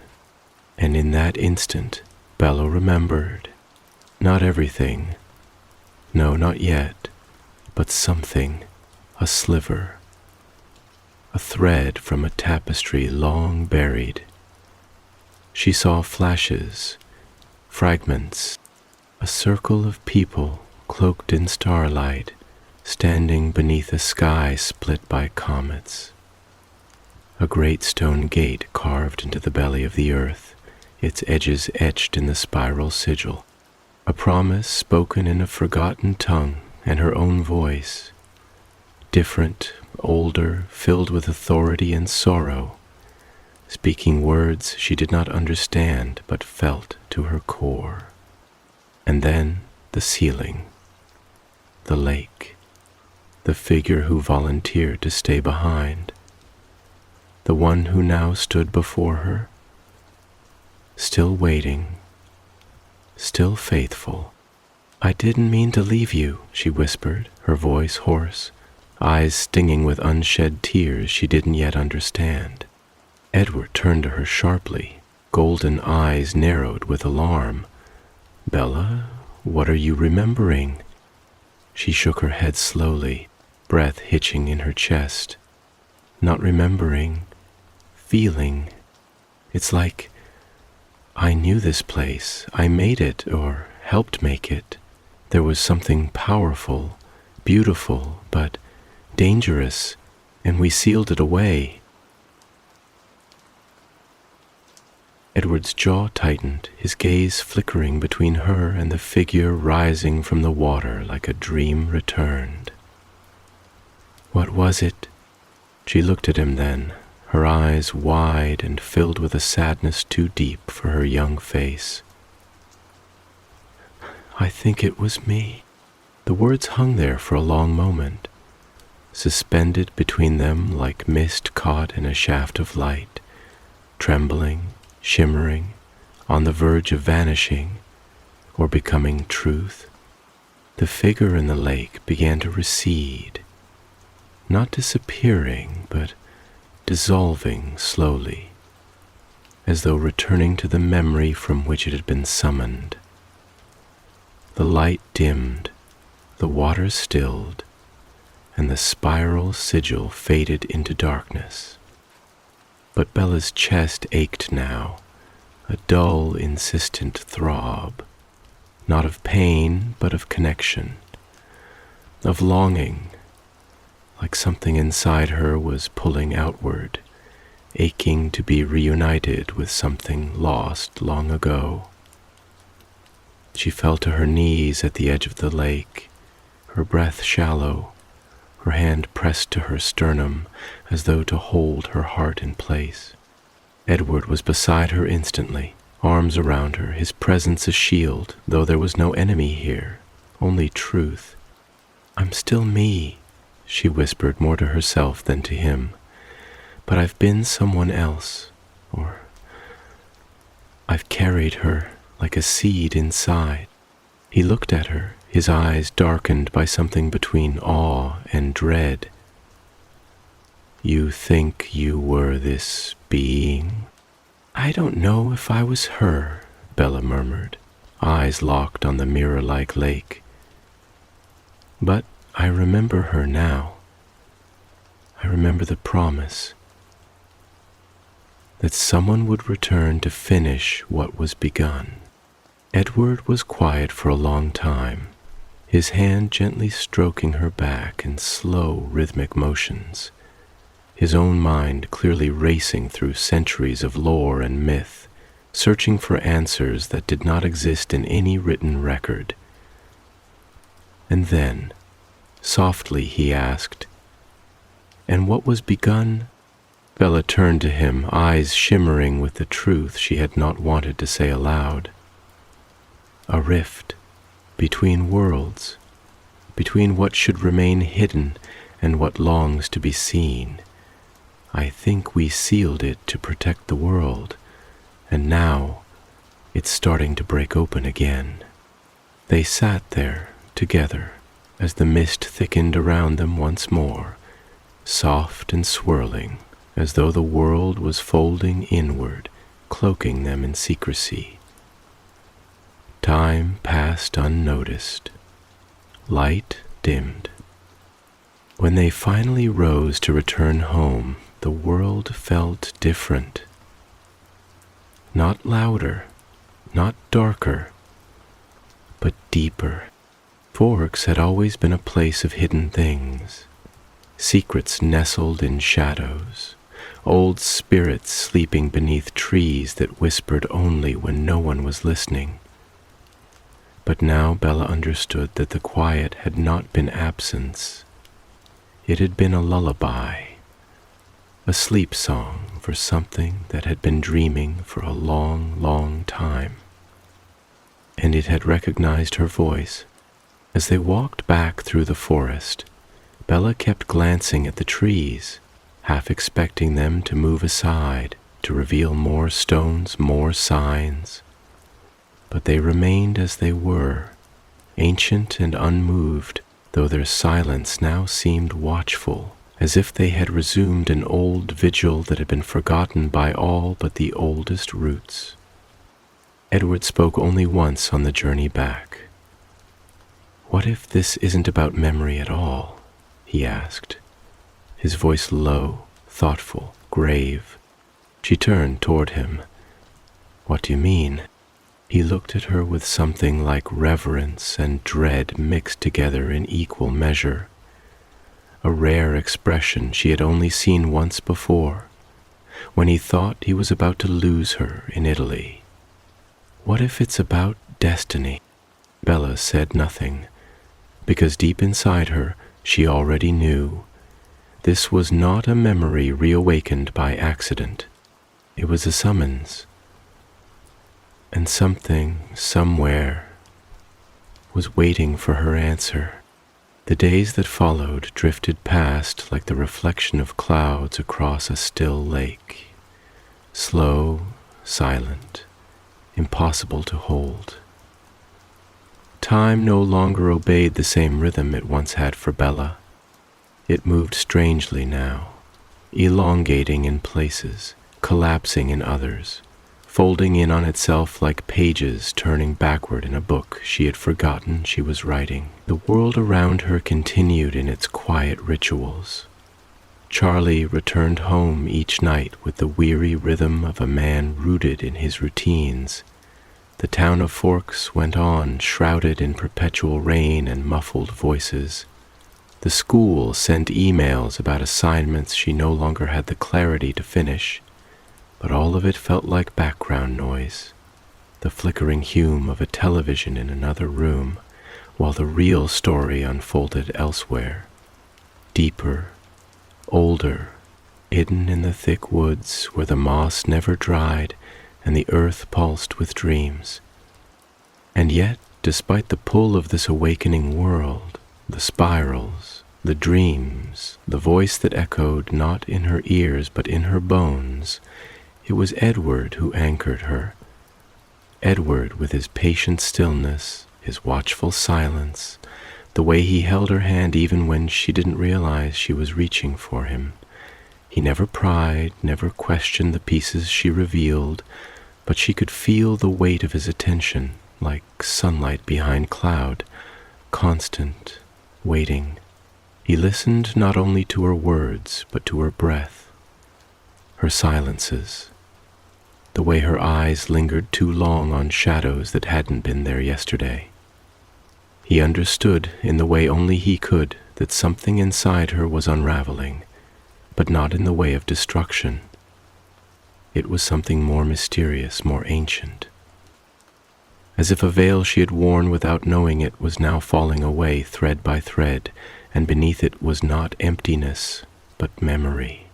and in that instant, Bella remembered. Not everything, no, not yet, but something, a sliver, a thread from a tapestry long buried. She saw flashes, fragments, a circle of people cloaked in starlight, standing beneath a sky split by comets. A great stone gate carved into the belly of the earth, its edges etched in the spiral sigil. A promise spoken in a forgotten tongue and her own voice. Different, older, filled with authority and sorrow, speaking words she did not understand but felt to her core. And then the ceiling, the lake, the figure who volunteered to stay behind, the one who now stood before her, still waiting, still faithful. I didn't mean to leave you, she whispered, her voice hoarse, eyes stinging with unshed tears she didn't yet understand. Edward turned to her sharply, golden eyes narrowed with alarm. Bella, what are you remembering? She shook her head slowly, breath hitching in her chest. Not remembering, feeling. It's like I knew this place. I made it, or helped make it. There was something powerful, beautiful, but dangerous, and we sealed it away. Edward's jaw tightened, his gaze flickering between her and the figure rising from the water like a dream returned. What was it? She looked at him then, her eyes wide and filled with a sadness too deep for her young face. I think it was me. The words hung there for a long moment, suspended between them like mist caught in a shaft of light, trembling, shimmering, on the verge of vanishing or becoming truth. The figure in the lake began to recede, not disappearing, but dissolving slowly, as though returning to the memory from which it had been summoned. The light dimmed, the water stilled, and the spiral sigil faded into darkness. But Bella's chest ached now, a dull, insistent throb, not of pain, but of connection, of longing, like something inside her was pulling outward, aching to be reunited with something lost long ago. She fell to her knees at the edge of the lake, her breath shallow, her hand pressed to her sternum as though to hold her heart in place. Edward was beside her instantly, arms around her, his presence a shield, though there was no enemy here, only truth. I'm still me, she whispered more to herself than to him, but I've been someone else, or I've carried her like a seed inside. He looked at her, his eyes darkened by something between awe and dread. You think you were this being? I don't know if I was her, Bella murmured, eyes locked on the mirror-like lake. But I remember her now. I remember the promise that someone would return to finish what was begun. Edward was quiet for a long time, his hand gently stroking her back in slow, rhythmic motions, his own mind clearly racing through centuries of lore and myth, searching for answers that did not exist in any written record. And then, softly he asked, "And what was begun?" Bella turned to him, eyes shimmering with the truth she had not wanted to say aloud. A rift between worlds, between what should remain hidden and what longs to be seen, I think we sealed it to protect the world, and now it's starting to break open again." They sat there together as the mist thickened around them once more, soft and swirling, as though the world was folding inward, cloaking them in secrecy. Time passed unnoticed. Light dimmed. When they finally rose to return home, the world felt different. Not louder, not darker, but deeper. Forks had always been a place of hidden things, secrets nestled in shadows, old spirits sleeping beneath trees that whispered only when no one was listening. But now Bella understood that the quiet had not been absence. It had been a lullaby, a sleep song for something that had been dreaming for a long, long time. And it had recognized her voice. As they walked back through the forest, Bella kept glancing at the trees, half expecting them to move aside, to reveal more stones, more signs. But they remained as they were, ancient and unmoved, though their silence now seemed watchful, as if they had resumed an old vigil that had been forgotten by all but the oldest roots. Edward spoke only once on the journey back. "What if this isn't about memory at all?" he asked, his voice low, thoughtful, grave. She turned toward him. "What do you mean?" He looked at her with something like reverence and dread mixed together in equal measure, a rare expression she had only seen once before, when he thought he was about to lose her in Italy. "What if it's about destiny?" Bella said nothing, because deep inside her she already knew. This was not a memory reawakened by accident. It was a summons. And something, somewhere, was waiting for her answer. The days that followed drifted past like the reflection of clouds across a still lake, slow, silent, impossible to hold. Time no longer obeyed the same rhythm it once had for Bella. It moved strangely now, elongating in places, collapsing in others, folding in on itself like pages turning backward in a book she had forgotten she was writing. The world around her continued in its quiet rituals. Charlie returned home each night with the weary rhythm of a man rooted in his routines. The town of Forks went on, shrouded in perpetual rain and muffled voices. The school sent emails about assignments she no longer had the clarity to finish, but all of it felt like background noise, the flickering hum of a television in another room, while the real story unfolded elsewhere, deeper, older, hidden in the thick woods where the moss never dried and the earth pulsed with dreams. And yet, despite the pull of this awakening world, the spirals, the dreams, the voice that echoed not in her ears but in her bones, it was Edward who anchored her. Edward with his patient stillness, his watchful silence, the way he held her hand even when she didn't realize she was reaching for him. He never pried, never questioned the pieces she revealed, but she could feel the weight of his attention, like sunlight behind cloud, constant, waiting. He listened not only to her words, but to her breath, her silences, the way her eyes lingered too long on shadows that hadn't been there yesterday. He understood, in the way only he could, that something inside her was unraveling, but not in the way of destruction. It was something more mysterious, more ancient. As if a veil she had worn without knowing it was now falling away thread by thread, and beneath it was not emptiness, but memory.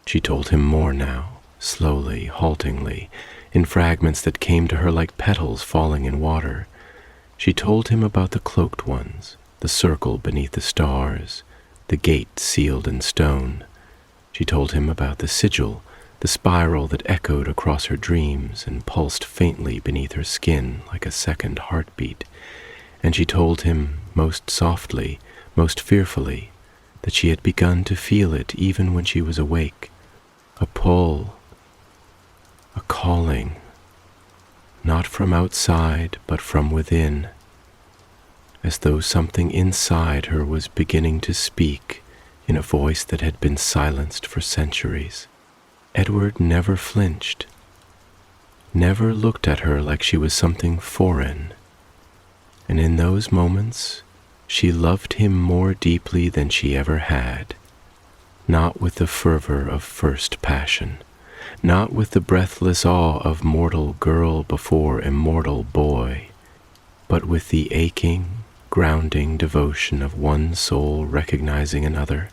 She told him more now, slowly, haltingly, in fragments that came to her like petals falling in water. She told him about the cloaked ones, the circle beneath the stars, the gate sealed in stone. She told him about the sigil, the spiral that echoed across her dreams and pulsed faintly beneath her skin like a second heartbeat. And she told him, most softly, most fearfully, that she had begun to feel it even when she was awake. A pull, a calling, not from outside but from within, as though something inside her was beginning to speak in a voice that had been silenced for centuries. Edward never flinched, never looked at her like she was something foreign, and in those moments she loved him more deeply than she ever had, not with the fervor of first passion, not with the breathless awe of mortal girl before immortal boy, but with the aching, grounding devotion of one soul recognizing another,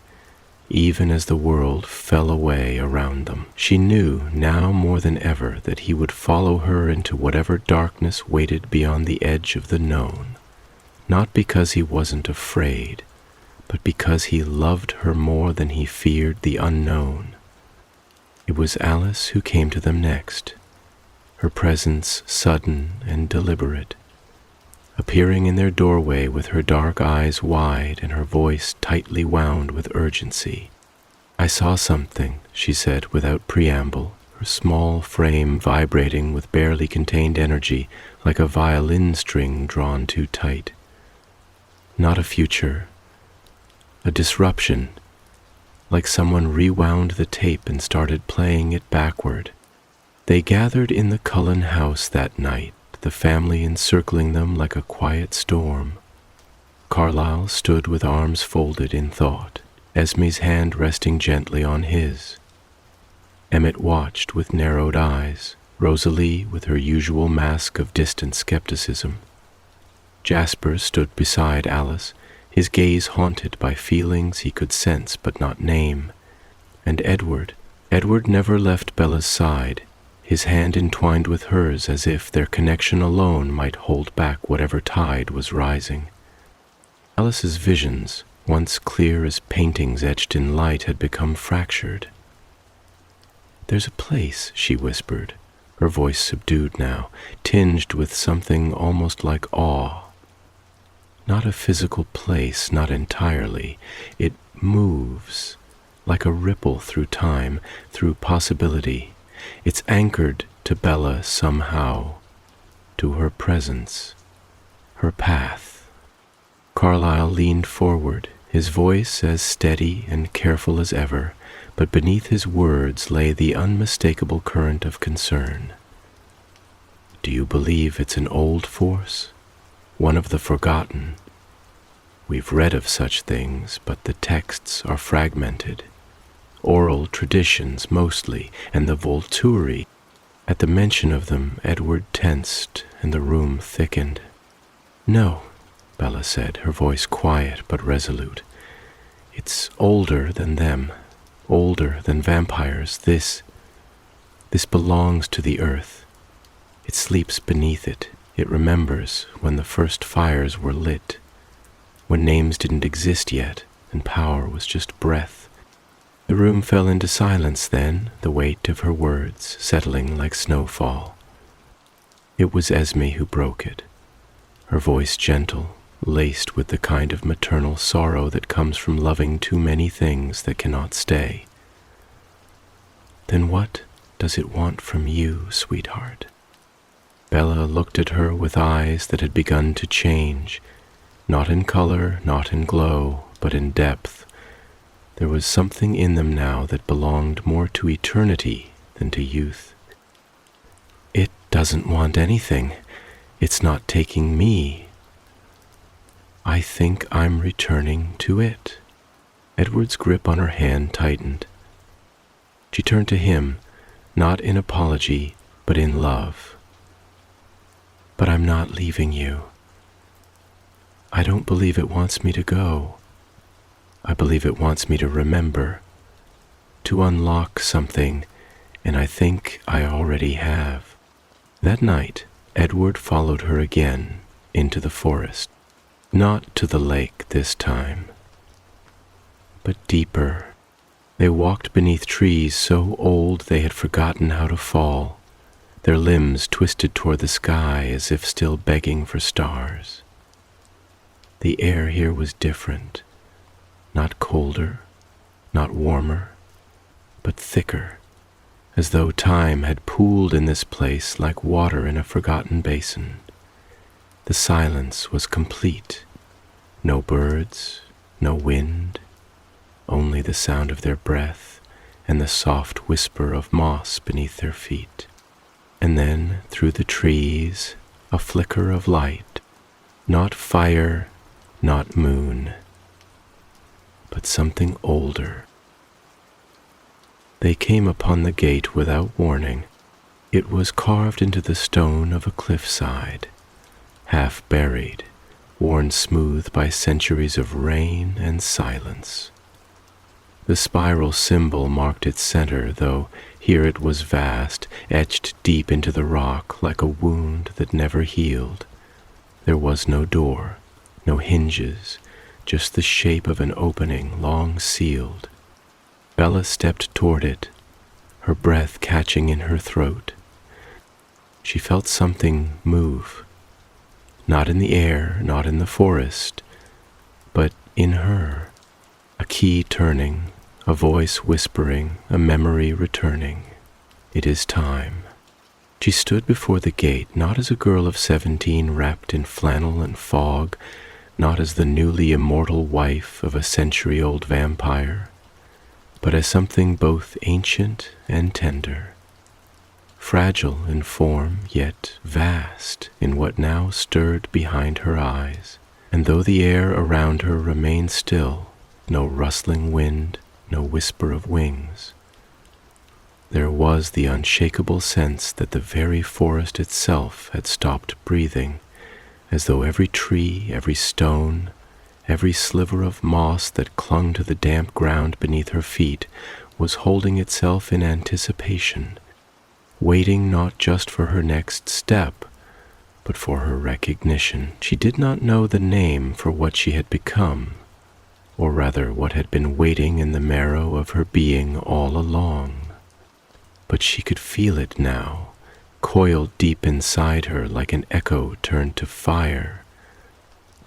even as the world fell away around them. She knew now more than ever that he would follow her into whatever darkness waited beyond the edge of the known, not because he wasn't afraid, but because he loved her more than he feared the unknown. It was Alice who came to them next, her presence sudden and deliberate, appearing in their doorway with her dark eyes wide and her voice tightly wound with urgency. "I saw something," she said without preamble, her small frame vibrating with barely contained energy like a violin string drawn too tight. Not a future, a disruption, like someone rewound the tape and started playing it backward. They gathered in the Cullen house that night, the family encircling them like a quiet storm. Carlyle stood with arms folded in thought, Esme's hand resting gently on his. Emmett watched with narrowed eyes, Rosalie with her usual mask of distant skepticism. Jasper stood beside Alice, his gaze haunted by feelings he could sense but not name. And Edward never left Bella's side, his hand entwined with hers as if their connection alone might hold back whatever tide was rising. Alice's visions, once clear as paintings etched in light, had become fractured. "There's a place," she whispered, her voice subdued now, tinged with something almost like awe. Not a physical place, not entirely. It moves, like a ripple through time, through possibility. It's anchored to Bella somehow, to her presence, her path. Carlyle leaned forward, his voice as steady and careful as ever, but beneath his words lay the unmistakable current of concern. "Do you believe it's an old force? One of the forgotten? We've read of such things, but the texts are fragmented. Oral traditions mostly, and the Volturi." At the mention of them, Edward tensed and the room thickened. "No," Bella said, her voice quiet but resolute. "It's older than them, older than vampires. This belongs to the earth. It sleeps beneath it. It remembers when the first fires were lit, when names didn't exist yet and power was just breath." The room fell into silence then, the weight of her words settling like snowfall. It was Esme who broke it, her voice gentle, laced with the kind of maternal sorrow that comes from loving too many things that cannot stay. "Then what does it want from you, sweetheart?" Bella looked at her with eyes that had begun to change, not in color, not in glow, but in depth. There was something in them now that belonged more to eternity than to youth. "It doesn't want anything. It's not taking me. I think I'm returning to it." Edward's grip on her hand tightened. She turned to him, not in apology, but in love. "But I'm not leaving you. I don't believe it wants me to go. I believe it wants me to remember, to unlock something, and I think I already have." That night, Edward followed her again into the forest, not to the lake this time, but deeper, They walked beneath trees so old they had forgotten how to fall, their limbs twisted toward the sky as if still begging for stars. The air here was different, not colder, not warmer, but thicker, as though time had pooled in this place like water in a forgotten basin. The silence was complete. No birds, no wind, only the sound of their breath and the soft whisper of moss beneath their feet. And then, through the trees, a flicker of light, not fire, not moon, but something older. They came upon the gate without warning. It was carved into the stone of a cliffside, half buried, worn smooth by centuries of rain and silence. The spiral symbol marked its center, though here it was vast, etched deep into the rock like a wound that never healed. There was no door, no hinges, just the shape of an opening long sealed. Bella stepped toward it, her breath catching in her throat. She felt something move, not in the air, not in the forest, but in her, a key turning, a voice whispering, a memory returning. It is time. She stood before the gate, not as a girl of 17 wrapped in flannel and fog, not as the newly immortal wife of a century-old vampire, but as something both ancient and tender, fragile in form, yet vast in what now stirred behind her eyes. And though the air around her remained still, no rustling wind, no whisper of wings, there was the unshakable sense that the very forest itself had stopped breathing, as though every tree, every stone, every sliver of moss that clung to the damp ground beneath her feet was holding itself in anticipation, waiting not just for her next step, but for her recognition. She did not know the name for what she had become, or rather what had been waiting in the marrow of her being all along. But she could feel it now, coiled deep inside her like an echo turned to fire,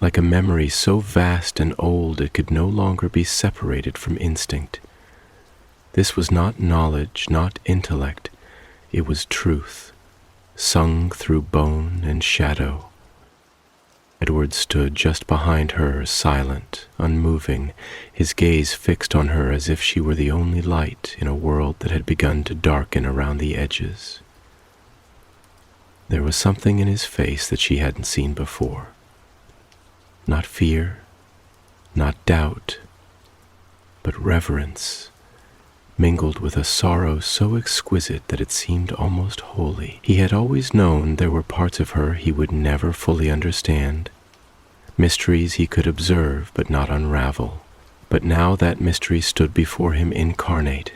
like a memory so vast and old it could no longer be separated from instinct. This was not knowledge, not intellect, it was truth, sung through bone and shadow. Edward stood just behind her, silent, unmoving, his gaze fixed on her as if she were the only light in a world that had begun to darken around the edges. There was something in his face that she hadn't seen before. Not fear, not doubt, but reverence, mingled with a sorrow so exquisite that it seemed almost holy. He had always known there were parts of her he would never fully understand, mysteries he could observe but not unravel. But now that mystery stood before him incarnate,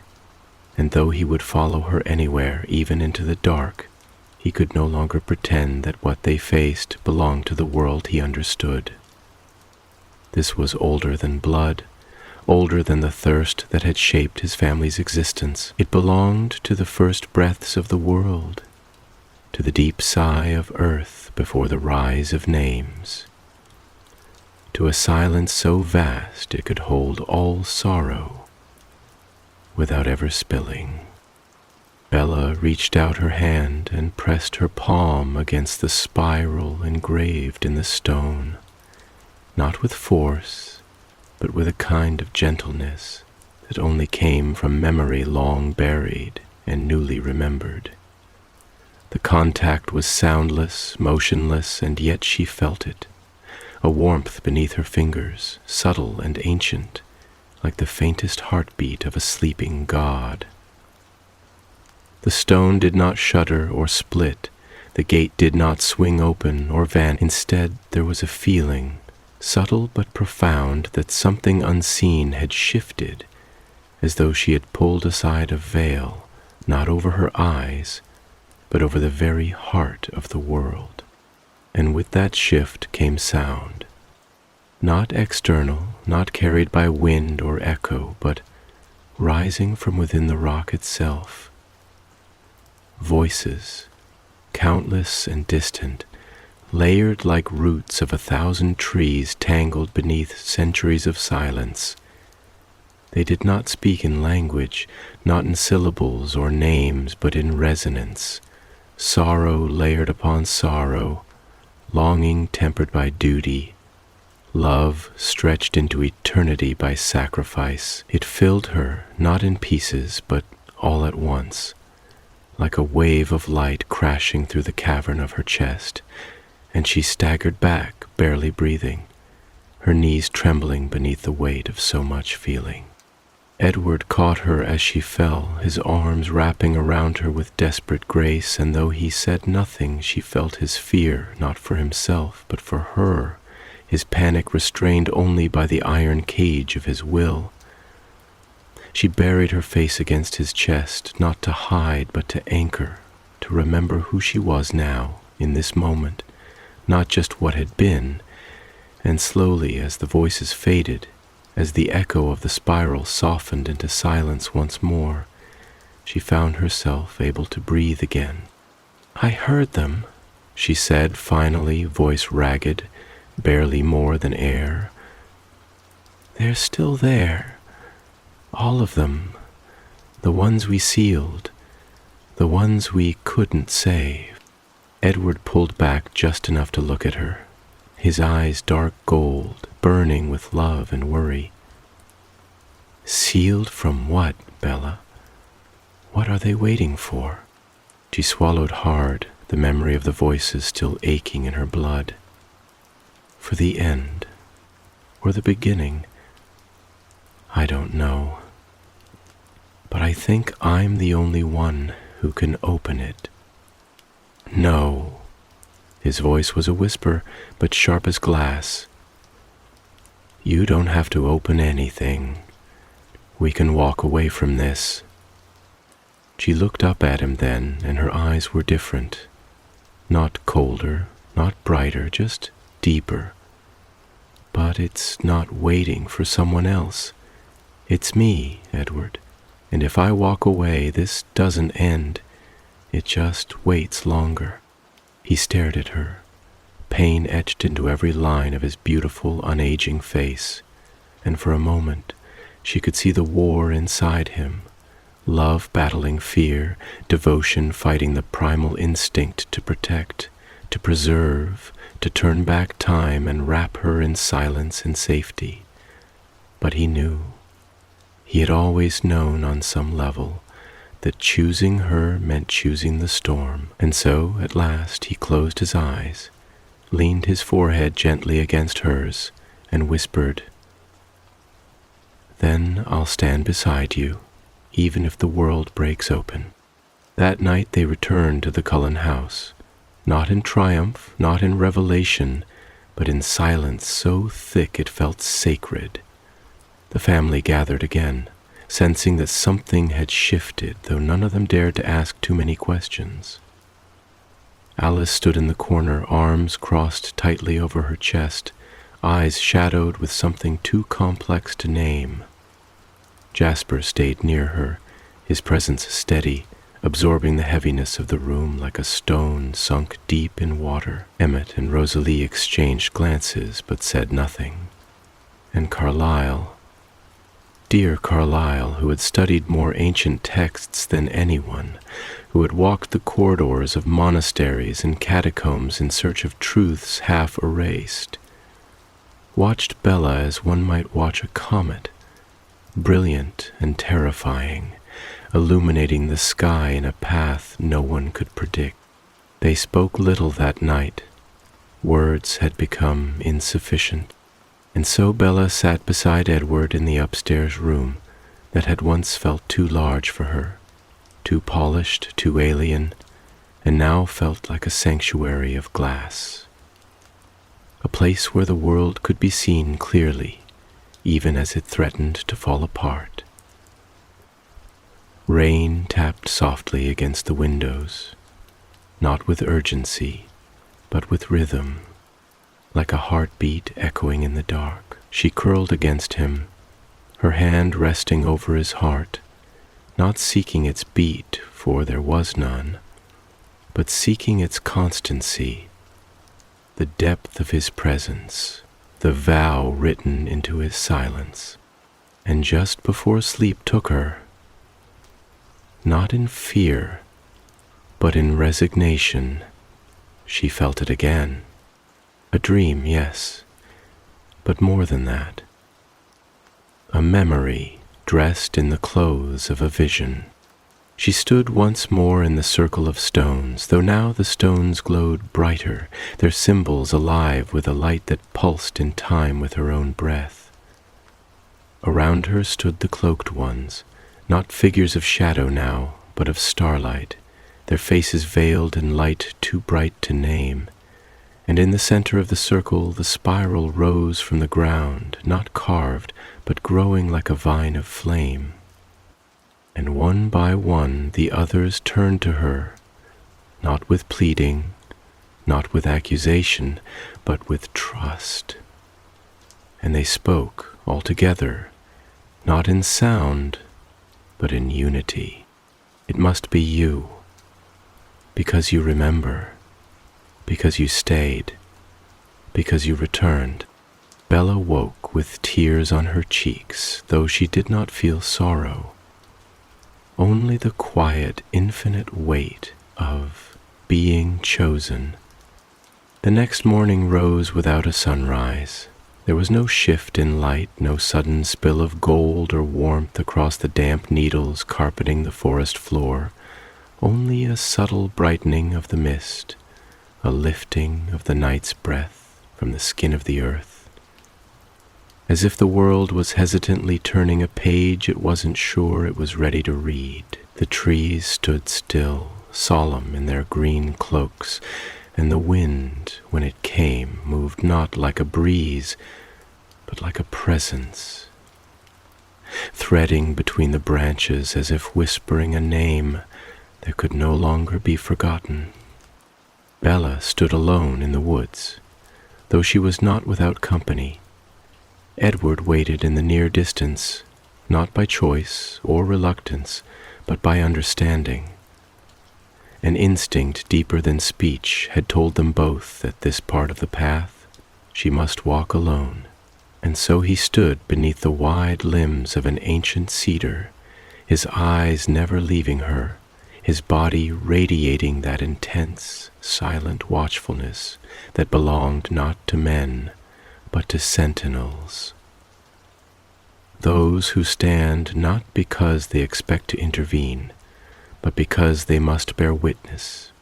and though he would follow her anywhere, even into the dark, he could no longer pretend that what they faced belonged to the world he understood. This was older than blood, older than the thirst that had shaped his family's existence. It belonged to the first breaths of the world, to the deep sigh of earth before the rise of names, to a silence so vast it could hold all sorrow without ever spilling. Bella reached out her hand and pressed her palm against the spiral engraved in the stone, not with force, but with a kind of gentleness that only came from memory long buried and newly remembered. The contact was soundless, motionless, and yet she felt it, a warmth beneath her fingers, subtle and ancient, like the faintest heartbeat of a sleeping god. The stone did not shudder or split, the gate did not swing open or vanish. Instead, there was a feeling, subtle but profound, that something unseen had shifted, as though she had pulled aside a veil, not over her eyes, but over the very heart of the world. And with that shift came sound, not external, not carried by wind or echo, but rising from within the rock itself. Voices, countless and distant, layered like roots of 1,000 trees tangled beneath centuries of silence. They did not speak in language, not in syllables or names, but in resonance, sorrow layered upon sorrow, longing tempered by duty, love stretched into eternity by sacrifice. It filled her, not in pieces, but all at once, like a wave of light crashing through the cavern of her chest, and she staggered back, barely breathing, her knees trembling beneath the weight of so much feeling. Edward caught her as she fell, his arms wrapping around her with desperate grace, and though he said nothing, she felt his fear, not for himself, but for her, his panic restrained only by the iron cage of his will. She buried her face against his chest, not to hide, but to anchor, to remember who she was now, in this moment, not just what had been, and slowly, as the voices faded, as the echo of the spiral softened into silence once more, she found herself able to breathe again. "I heard them," she said finally, voice ragged, barely more than air. "They're still there, all of them, the ones we sealed, the ones we couldn't save." Edward pulled back just enough to look at her, his eyes dark gold, burning with love and worry. "Sealed from what, Bella? What are they waiting for?" She swallowed hard, the memory of the voices still aching in her blood. "For the end, or the beginning, I don't know. But I think I'm the only one who can open it." "No." His voice was a whisper, but sharp as glass. "You don't have to open anything. We can walk away from this." She looked up at him then, and her eyes were different. Not colder, not brighter, just deeper. "But it's not waiting for someone else. It's me, Edward. And if I walk away, this doesn't end. It just waits longer." He stared at her, pain etched into every line of his beautiful, unaging face, and for a moment she could see the war inside him, love battling fear, devotion fighting the primal instinct to protect, to preserve, to turn back time and wrap her in silence and safety. But he knew. He had always known on some level that choosing her meant choosing the storm, and so, at last, he closed his eyes, leaned his forehead gently against hers, and whispered, "Then I'll stand beside you, even if the world breaks open." That night they returned to the Cullen house, not in triumph, not in revelation, but in silence so thick it felt sacred. The family gathered again, sensing that something had shifted, though none of them dared to ask too many questions. Alice stood in the corner, arms crossed tightly over her chest, eyes shadowed with something too complex to name. Jasper stayed near her, his presence steady, absorbing the heaviness of the room like a stone sunk deep in water. Emmett and Rosalie exchanged glances, but said nothing. And Carlyle, dear Carlyle, who had studied more ancient texts than anyone, who had walked the corridors of monasteries and catacombs in search of truths half erased, watched Bella as one might watch a comet, brilliant and terrifying, illuminating the sky in a path no one could predict. They spoke little that night. Words had become insufficient. And so Bella sat beside Edward in the upstairs room that had once felt too large for her, too polished, too alien, and now felt like a sanctuary of glass. A place where the world could be seen clearly, even as it threatened to fall apart. Rain tapped softly against the windows, not with urgency, but with rhythm, like a heartbeat echoing in the dark. She curled against him, her hand resting over his heart, not seeking its beat, for there was none, but seeking its constancy, the depth of his presence, the vow written into his silence. And just before sleep took her, not in fear, but in resignation, she felt it again. A dream, yes, but more than that. A memory dressed in the clothes of a vision. She stood once more in the circle of stones, though now the stones glowed brighter, their symbols alive with a light that pulsed in time with her own breath. Around her stood the cloaked ones, not figures of shadow now, but of starlight, their faces veiled in light too bright to name. And in the center of the circle the spiral rose from the ground, not carved, but growing like a vine of flame. And one by one the others turned to her, not with pleading, not with accusation, but with trust. And they spoke all together, not in sound, but in unity. It must be you, because you remember, because you stayed, because you returned. Bella woke with tears on her cheeks, though she did not feel sorrow. Only the quiet, infinite weight of being chosen. The next morning rose without a sunrise. There was no shift in light, no sudden spill of gold or warmth across the damp needles carpeting the forest floor, only a subtle brightening of the mist, a lifting of the night's breath from the skin of the earth. As if the world was hesitantly turning a page it wasn't sure it was ready to read. The trees stood still, solemn in their green cloaks, and the wind, when it came, moved not like a breeze, but like a presence, threading between the branches as if whispering a name that could no longer be forgotten. Bella stood alone in the woods, though she was not without company. Edward waited in the near distance, not by choice or reluctance, but by understanding. An instinct deeper than speech had told them both that this part of the path she must walk alone, and so he stood beneath the wide limbs of an ancient cedar, his eyes never leaving her, his body radiating that intense, silent watchfulness that belonged not to men, but to sentinels. Those who stand not because they expect to intervene, but because they must bear witness.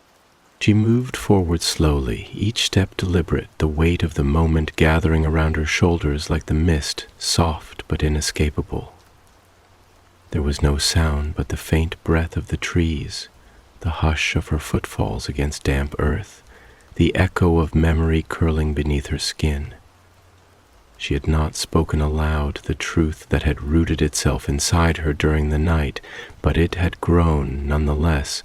She moved forward slowly, each step deliberate, the weight of the moment gathering around her shoulders like the mist, soft but inescapable. There was no sound but the faint breath of the trees, the hush of her footfalls against damp earth, the echo of memory curling beneath her skin. She had not spoken aloud the truth that had rooted itself inside her during the night, but it had grown nonetheless,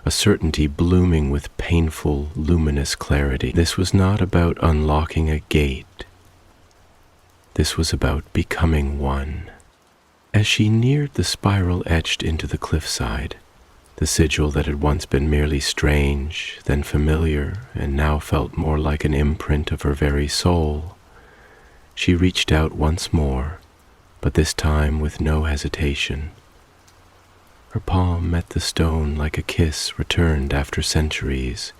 a certainty blooming with painful, luminous clarity. This was not about unlocking a gate. This was about becoming one. As she neared the spiral etched into the cliffside, the sigil that had once been merely strange, then familiar, and now felt more like an imprint of her very soul, she reached out once more, but this time with no hesitation. Her palm met the stone like a kiss returned after centuries,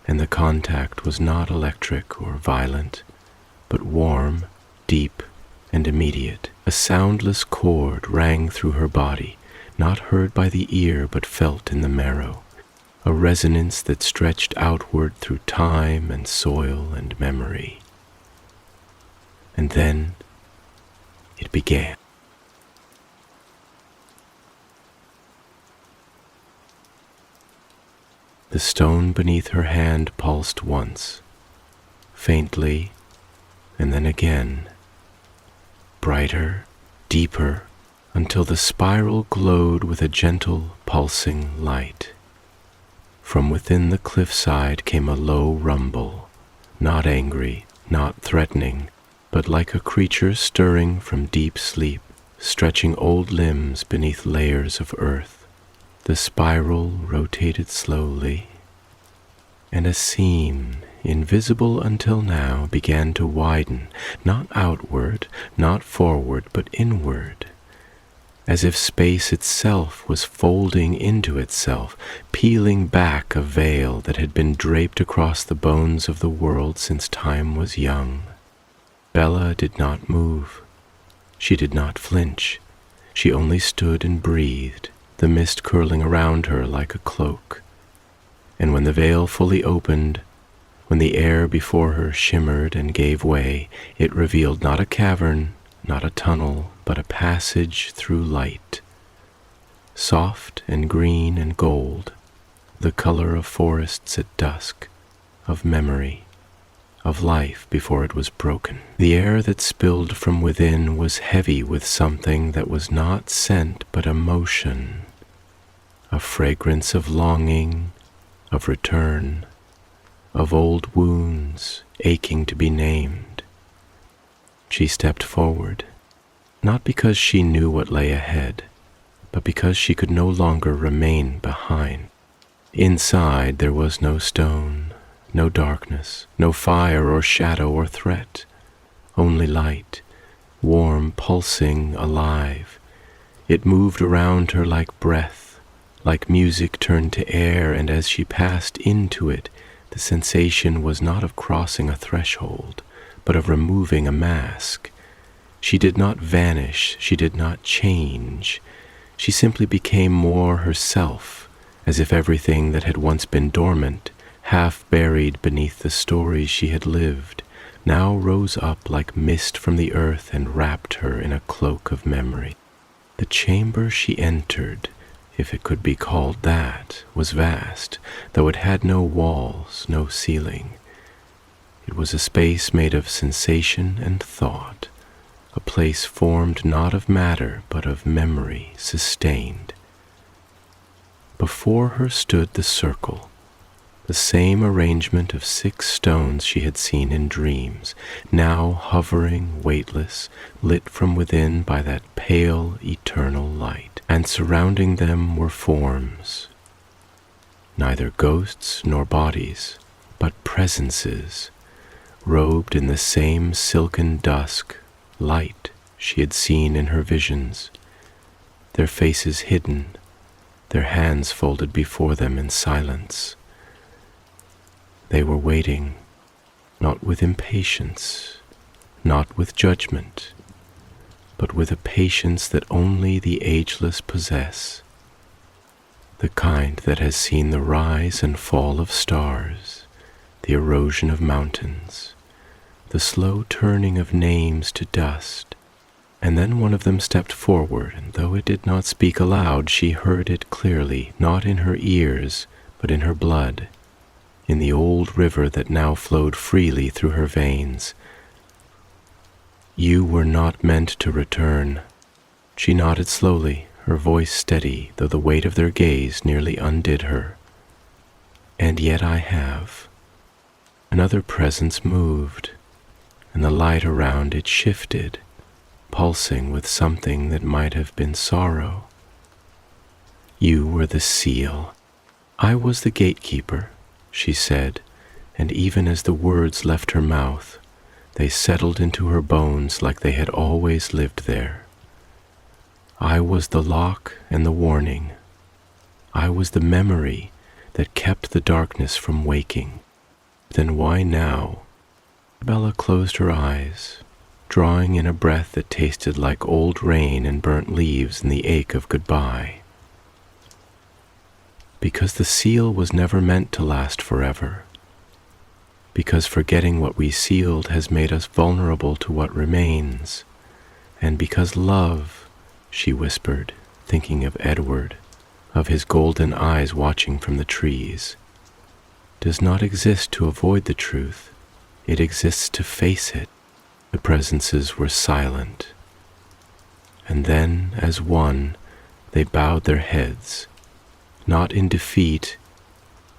and the contact was not electric or violent, but warm, deep, and immediate. A soundless chord rang through her body, not heard by the ear but felt in the marrow, a resonance that stretched outward through time and soil and memory. And then it began. The stone beneath her hand pulsed once, faintly, and then again, brighter, deeper, until the spiral glowed with a gentle, pulsing light. From within the cliffside came a low rumble, not angry, not threatening, but like a creature stirring from deep sleep. stretching old limbs beneath layers of earth. The spiral rotated slowly, and a seam, invisible until now, began to widen, not outward, not forward, but inward, as if space itself was folding into itself, peeling back a veil that had been draped across the bones of the world since time was young. Bella did not move. She did not flinch. She only stood and breathed, the mist curling around her like a cloak. And when the veil fully opened, when the air before her shimmered and gave way, it revealed not a cavern, not a tunnel, but a passage through light. Soft and green and gold, the color of forests at dusk, of memory, of life before it was broken. The air that spilled from within was heavy with something that was not scent but emotion, a fragrance of longing, of return, of old wounds aching to be named. She stepped forward, not because she knew what lay ahead, but because she could no longer remain behind. Inside there was no stone, no darkness, no fire or shadow or threat, only light, warm, pulsing, alive. It moved around her like breath, like music turned to air, and as she passed into it, the sensation was not of crossing a threshold, but of removing a mask. She did not vanish, she did not change. She simply became more herself, as if everything that had once been dormant, half buried beneath the stories she had lived, now rose up like mist from the earth and wrapped her in a cloak of memory. The chamber she entered, if it could be called that, was vast, though it had no walls, no ceiling. It was a space made of sensation and thought, a place formed not of matter but of memory sustained. Before her stood the circle, the same arrangement of 6 stones she had seen in dreams, now hovering, weightless, lit from within by that pale, eternal light, and surrounding them were forms, neither ghosts nor bodies, but presences, robed in the same silken dusk, light she had seen in her visions, their faces hidden, their hands folded before them in silence. They were waiting, not with impatience, not with judgment, but with a patience that only the ageless possess, the kind that has seen the rise and fall of stars, the erosion of mountains, the slow turning of names to dust. And then one of them stepped forward, and though it did not speak aloud, she heard it clearly, not in her ears, but in her blood, in the old river that now flowed freely through her veins. You were not meant to return. She nodded slowly, her voice steady, though the weight of their gaze nearly undid her. And yet I have. Another presence moved, and the light around it shifted, pulsing with something that might have been sorrow. You were the seal. I was the gatekeeper, she said, and even as the words left her mouth, they settled into her bones like they had always lived there. I was the lock and the warning. I was the memory that kept the darkness from waking. Then why now? Bella closed her eyes, drawing in a breath that tasted like old rain and burnt leaves in the ache of goodbye. Because the seal was never meant to last forever. Because forgetting what we sealed has made us vulnerable to what remains. And because love, she whispered, thinking of Edward, of his golden eyes watching from the trees, does not exist to avoid the truth. It exists to face it. The presences were silent. And then, as one, they bowed their heads, not in defeat,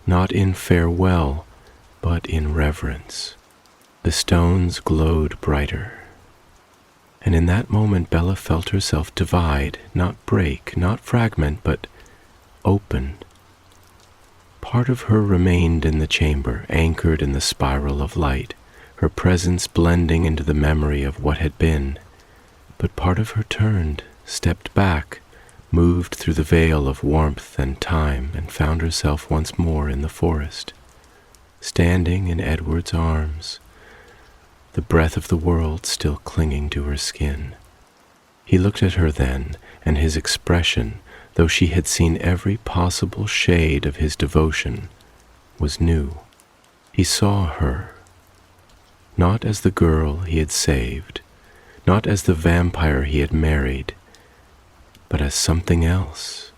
not in farewell, but in reverence. The stones glowed brighter, And in that moment Bella felt herself divide, not break, not fragment, but open. Part of her remained in the chamber, anchored in the spiral of light, her presence blending into the memory of what had been. But part of her turned, stepped back, moved through the veil of warmth and time, and found herself once more in the forest, standing in Edward's arms, the breath of the world still clinging to her skin. He looked at her then, and his expression, though she had seen every possible shade of his devotion, was new. He saw her, not as the girl he had saved, not as the vampire he had married, but as something else,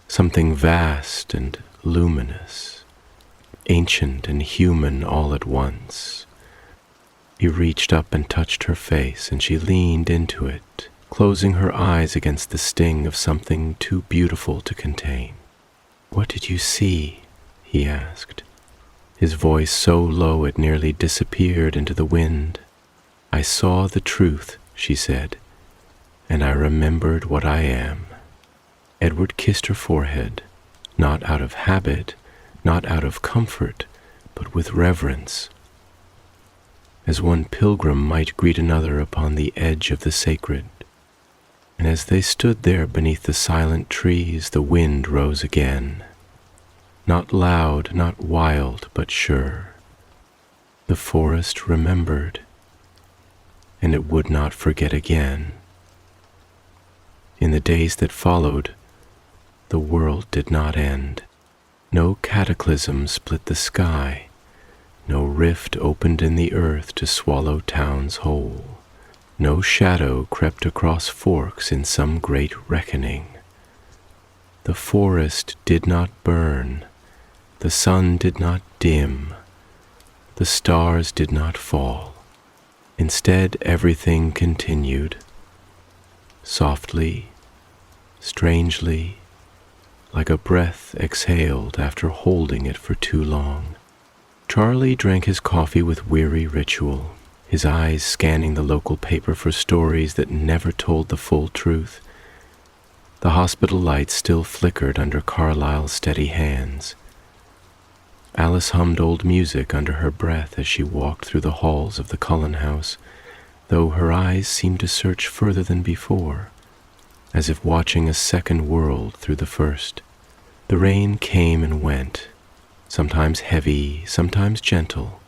something vast and luminous, ancient and human all at once. He reached up and touched her face, and she leaned into it, closing her eyes against the sting of something too beautiful to contain. "What did you see?" he asked, his voice so low it nearly disappeared into the wind. "I saw the truth," she said, "and I remembered what I am." Edward kissed her forehead, not out of habit, not out of comfort, but with reverence, as one pilgrim might greet another upon the edge of the sacred. And as they stood there beneath the silent trees, the wind rose again, not loud, not wild, but sure. The forest remembered, and it would not forget again. In the days that followed, the world did not end. No cataclysm split the sky. No rift opened in the earth to swallow towns whole. No shadow crept across forks in some great reckoning. The forest did not burn. The sun did not dim. The stars did not fall. Instead, everything continued, softly, strangely, like a breath exhaled after holding it for too long. Charlie drank his coffee with weary ritual, his eyes scanning the local paper for stories that never told the full truth. The hospital lights still flickered under Carlyle's steady hands. Alice hummed old music under her breath as she walked through the halls of the Cullen house, though her eyes seemed to search further than before, as if watching a second world through the first. The rain came and went, sometimes heavy, sometimes gentle,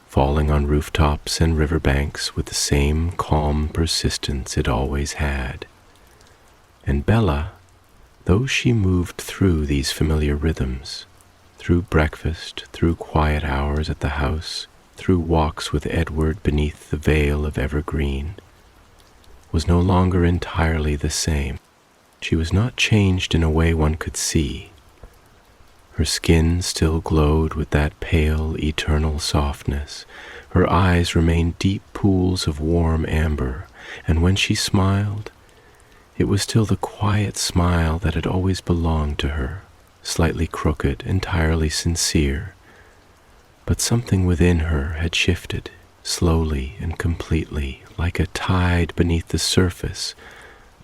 falling on rooftops and riverbanks with the same calm persistence it always had. And Bella, though she moved through these familiar rhythms, through breakfast, through quiet hours at the house, through walks with Edward beneath the veil of evergreen, was no longer entirely the same. She was not changed in a way one could see. Her skin still glowed with that pale, eternal softness. Her eyes remained deep pools of warm amber, and when she smiled, it was still the quiet smile that had always belonged to her, slightly crooked, entirely sincere. But something within her had shifted, slowly and completely, like a tide beneath the surface,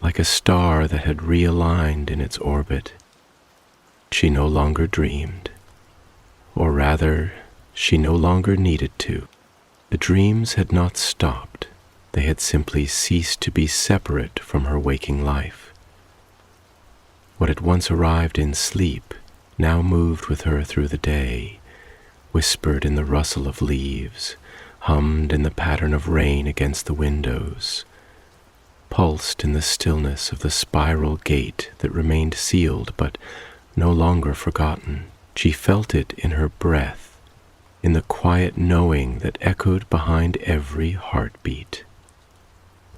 like a star that had realigned in its orbit. She no longer dreamed, or rather, she no longer needed to. The dreams had not stopped. They had simply ceased to be separate from her waking life. What had once arrived in sleep now moved with her through the day, whispered in the rustle of leaves, hummed in the pattern of rain against the windows, pulsed in the stillness of the spiral gate that remained sealed but no longer forgotten. She felt it in her breath, in the quiet knowing that echoed behind every heartbeat.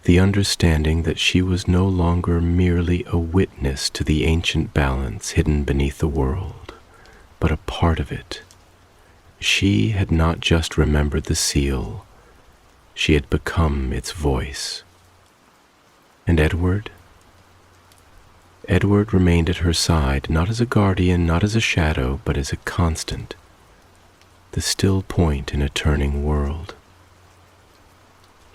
The understanding that she was no longer merely a witness to the ancient balance hidden beneath the world, but a part of it. She had not just remembered the seal, she had become its voice. And Edward remained at her side, not as a guardian, not as a shadow, but as a constant, the still point in a turning world.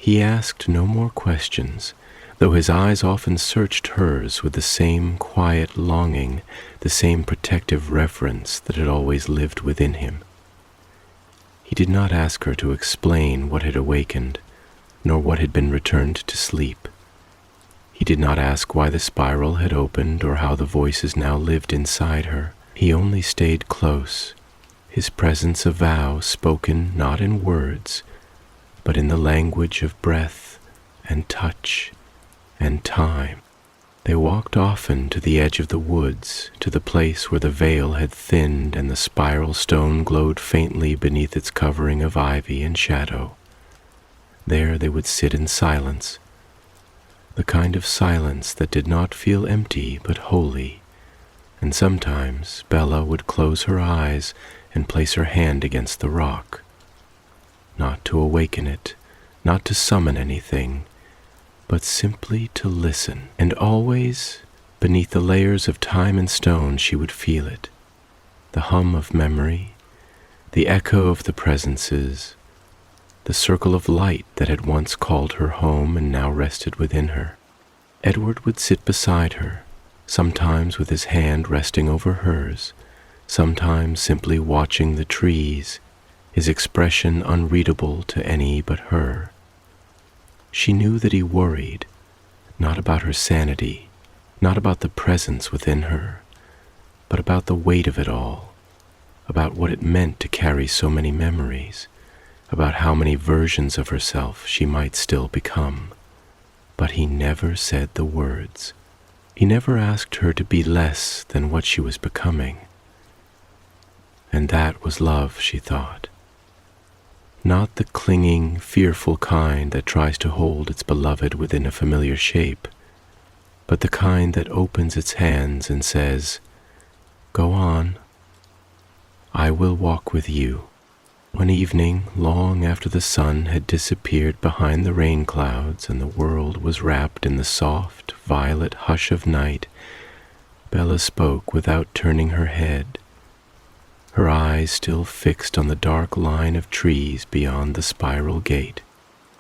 He asked no more questions, though his eyes often searched hers with the same quiet longing, the same protective reverence that had always lived within him. He did not ask her to explain what had awakened, nor what had been returned to sleep. He did not ask why the spiral had opened or how the voices now lived inside her. He only stayed close, his presence a vow spoken not in words, but in the language of breath and touch and time. They walked often to the edge of the woods, to the place where the veil had thinned and the spiral stone glowed faintly beneath its covering of ivy and shadow. There they would sit in silence, the kind of silence that did not feel empty but holy, and sometimes Bella would close her eyes and place her hand against the rock, not to awaken it, not to summon anything, but simply to listen. And always, beneath the layers of time and stone, she would feel it, the hum of memory, the echo of the presences, the circle of light that had once called her home and now rested within her. Edward would sit beside her, sometimes with his hand resting over hers, sometimes simply watching the trees, his expression unreadable to any but her. She knew that he worried, not about her sanity, not about the presence within her, but about the weight of it all, about what it meant to carry so many memories, about how many versions of herself she might still become. But he never said the words. He never asked her to be less than what she was becoming. And that was love, she thought. Not the clinging, fearful kind that tries to hold its beloved within a familiar shape, but the kind that opens its hands and says, "Go on. I will walk with you." One evening, long after the sun had disappeared behind the rain clouds and the world was wrapped in the soft, violet hush of night, Bella spoke without turning her head, her eyes still fixed on the dark line of trees beyond the spiral gate.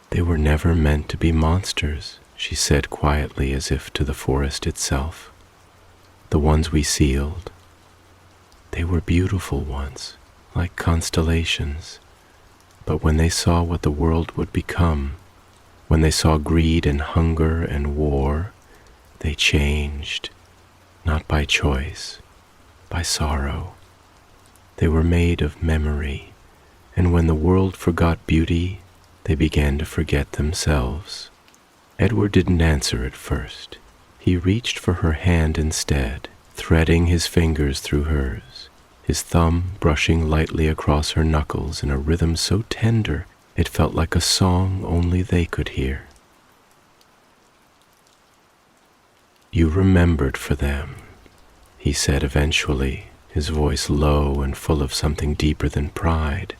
"They were never meant to be monsters," she said quietly as if to the forest itself. "The ones we sealed, they were beautiful once, like constellations. But when they saw what the world would become, when they saw greed and hunger and war, they changed, not by choice, by sorrow. They were made of memory, and when the world forgot beauty, they began to forget themselves." Edward didn't answer at first. He reached for her hand instead, threading his fingers through hers, his thumb brushing lightly across her knuckles in a rhythm so tender it felt like a song only they could hear. "You remembered for them," he said eventually, his voice low and full of something deeper than pride.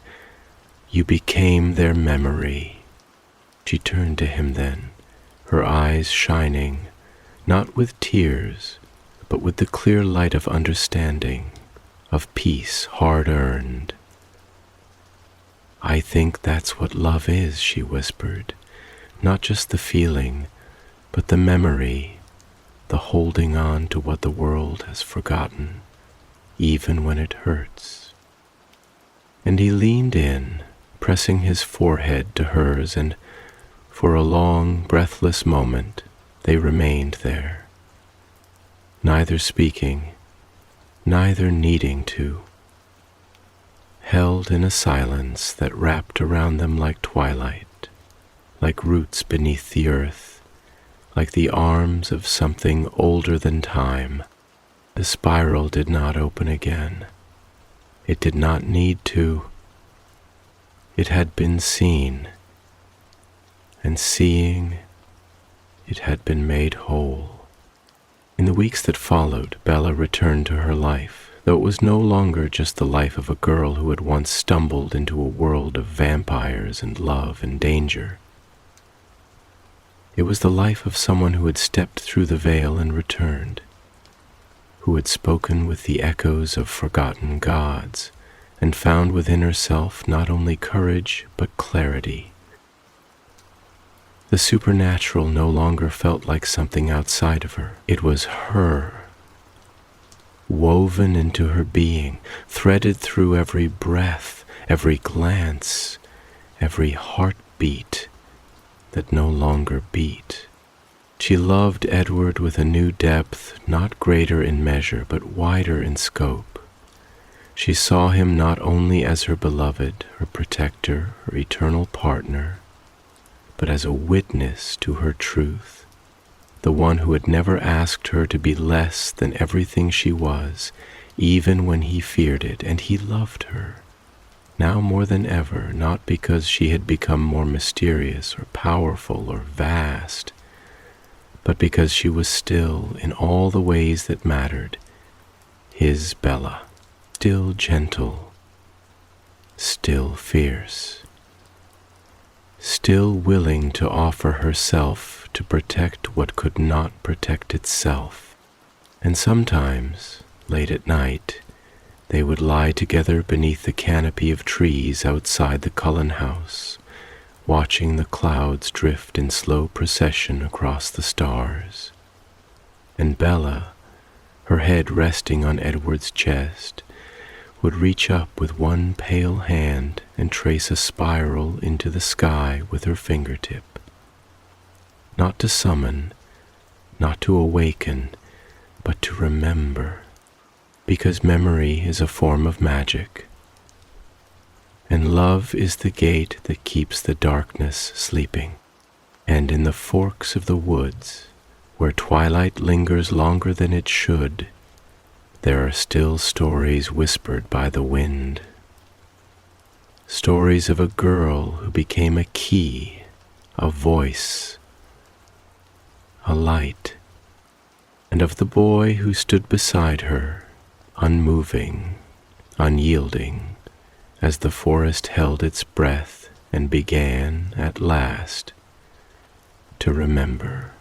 "You became their memory." She turned to him then, her eyes shining, not with tears, but with the clear light of understanding, of peace hard-earned. "I think that's what love is," she whispered, "not just the feeling, but the memory, the holding on to what the world has forgotten, even when it hurts." And he leaned in, pressing his forehead to hers, and for a long, breathless moment they remained there, neither speaking, neither needing to, held in a silence that wrapped around them like twilight, like roots beneath the earth, like the arms of something older than time. The spiral did not open again. It did not need to. It had been seen, and seeing, it had been made whole. In the weeks that followed, Bella returned to her life, though it was no longer just the life of a girl who had once stumbled into a world of vampires and love and danger. It was the life of someone who had stepped through the veil and returned, who had spoken with the echoes of forgotten gods and found within herself not only courage but clarity. The supernatural no longer felt like something outside of her. It was her, woven into her being, threaded through every breath, every glance, every heartbeat that no longer beat. She loved Edward with a new depth, not greater in measure, but wider in scope. She saw him not only as her beloved, her protector, her eternal partner, but as a witness to her truth, the one who had never asked her to be less than everything she was, even when he feared it, and he loved her, now more than ever, not because she had become more mysterious or powerful or vast, but because she was still, in all the ways that mattered, his Bella, still gentle, still fierce, still willing to offer herself to protect what could not protect itself. And sometimes, late at night, they would lie together beneath the canopy of trees outside the Cullen house, watching the clouds drift in slow procession across the stars. And Bella, her head resting on Edward's chest, would reach up with one pale hand and trace a spiral into the sky with her fingertip. Not to summon, not to awaken, but to remember, because memory is a form of magic. And love is the gate that keeps the darkness sleeping. And in the forks of the woods, where twilight lingers longer than it should, there are still stories whispered by the wind. Stories of a girl who became a key, a voice, a light, and of the boy who stood beside her, unmoving, unyielding, as the forest held its breath and began, at last, to remember.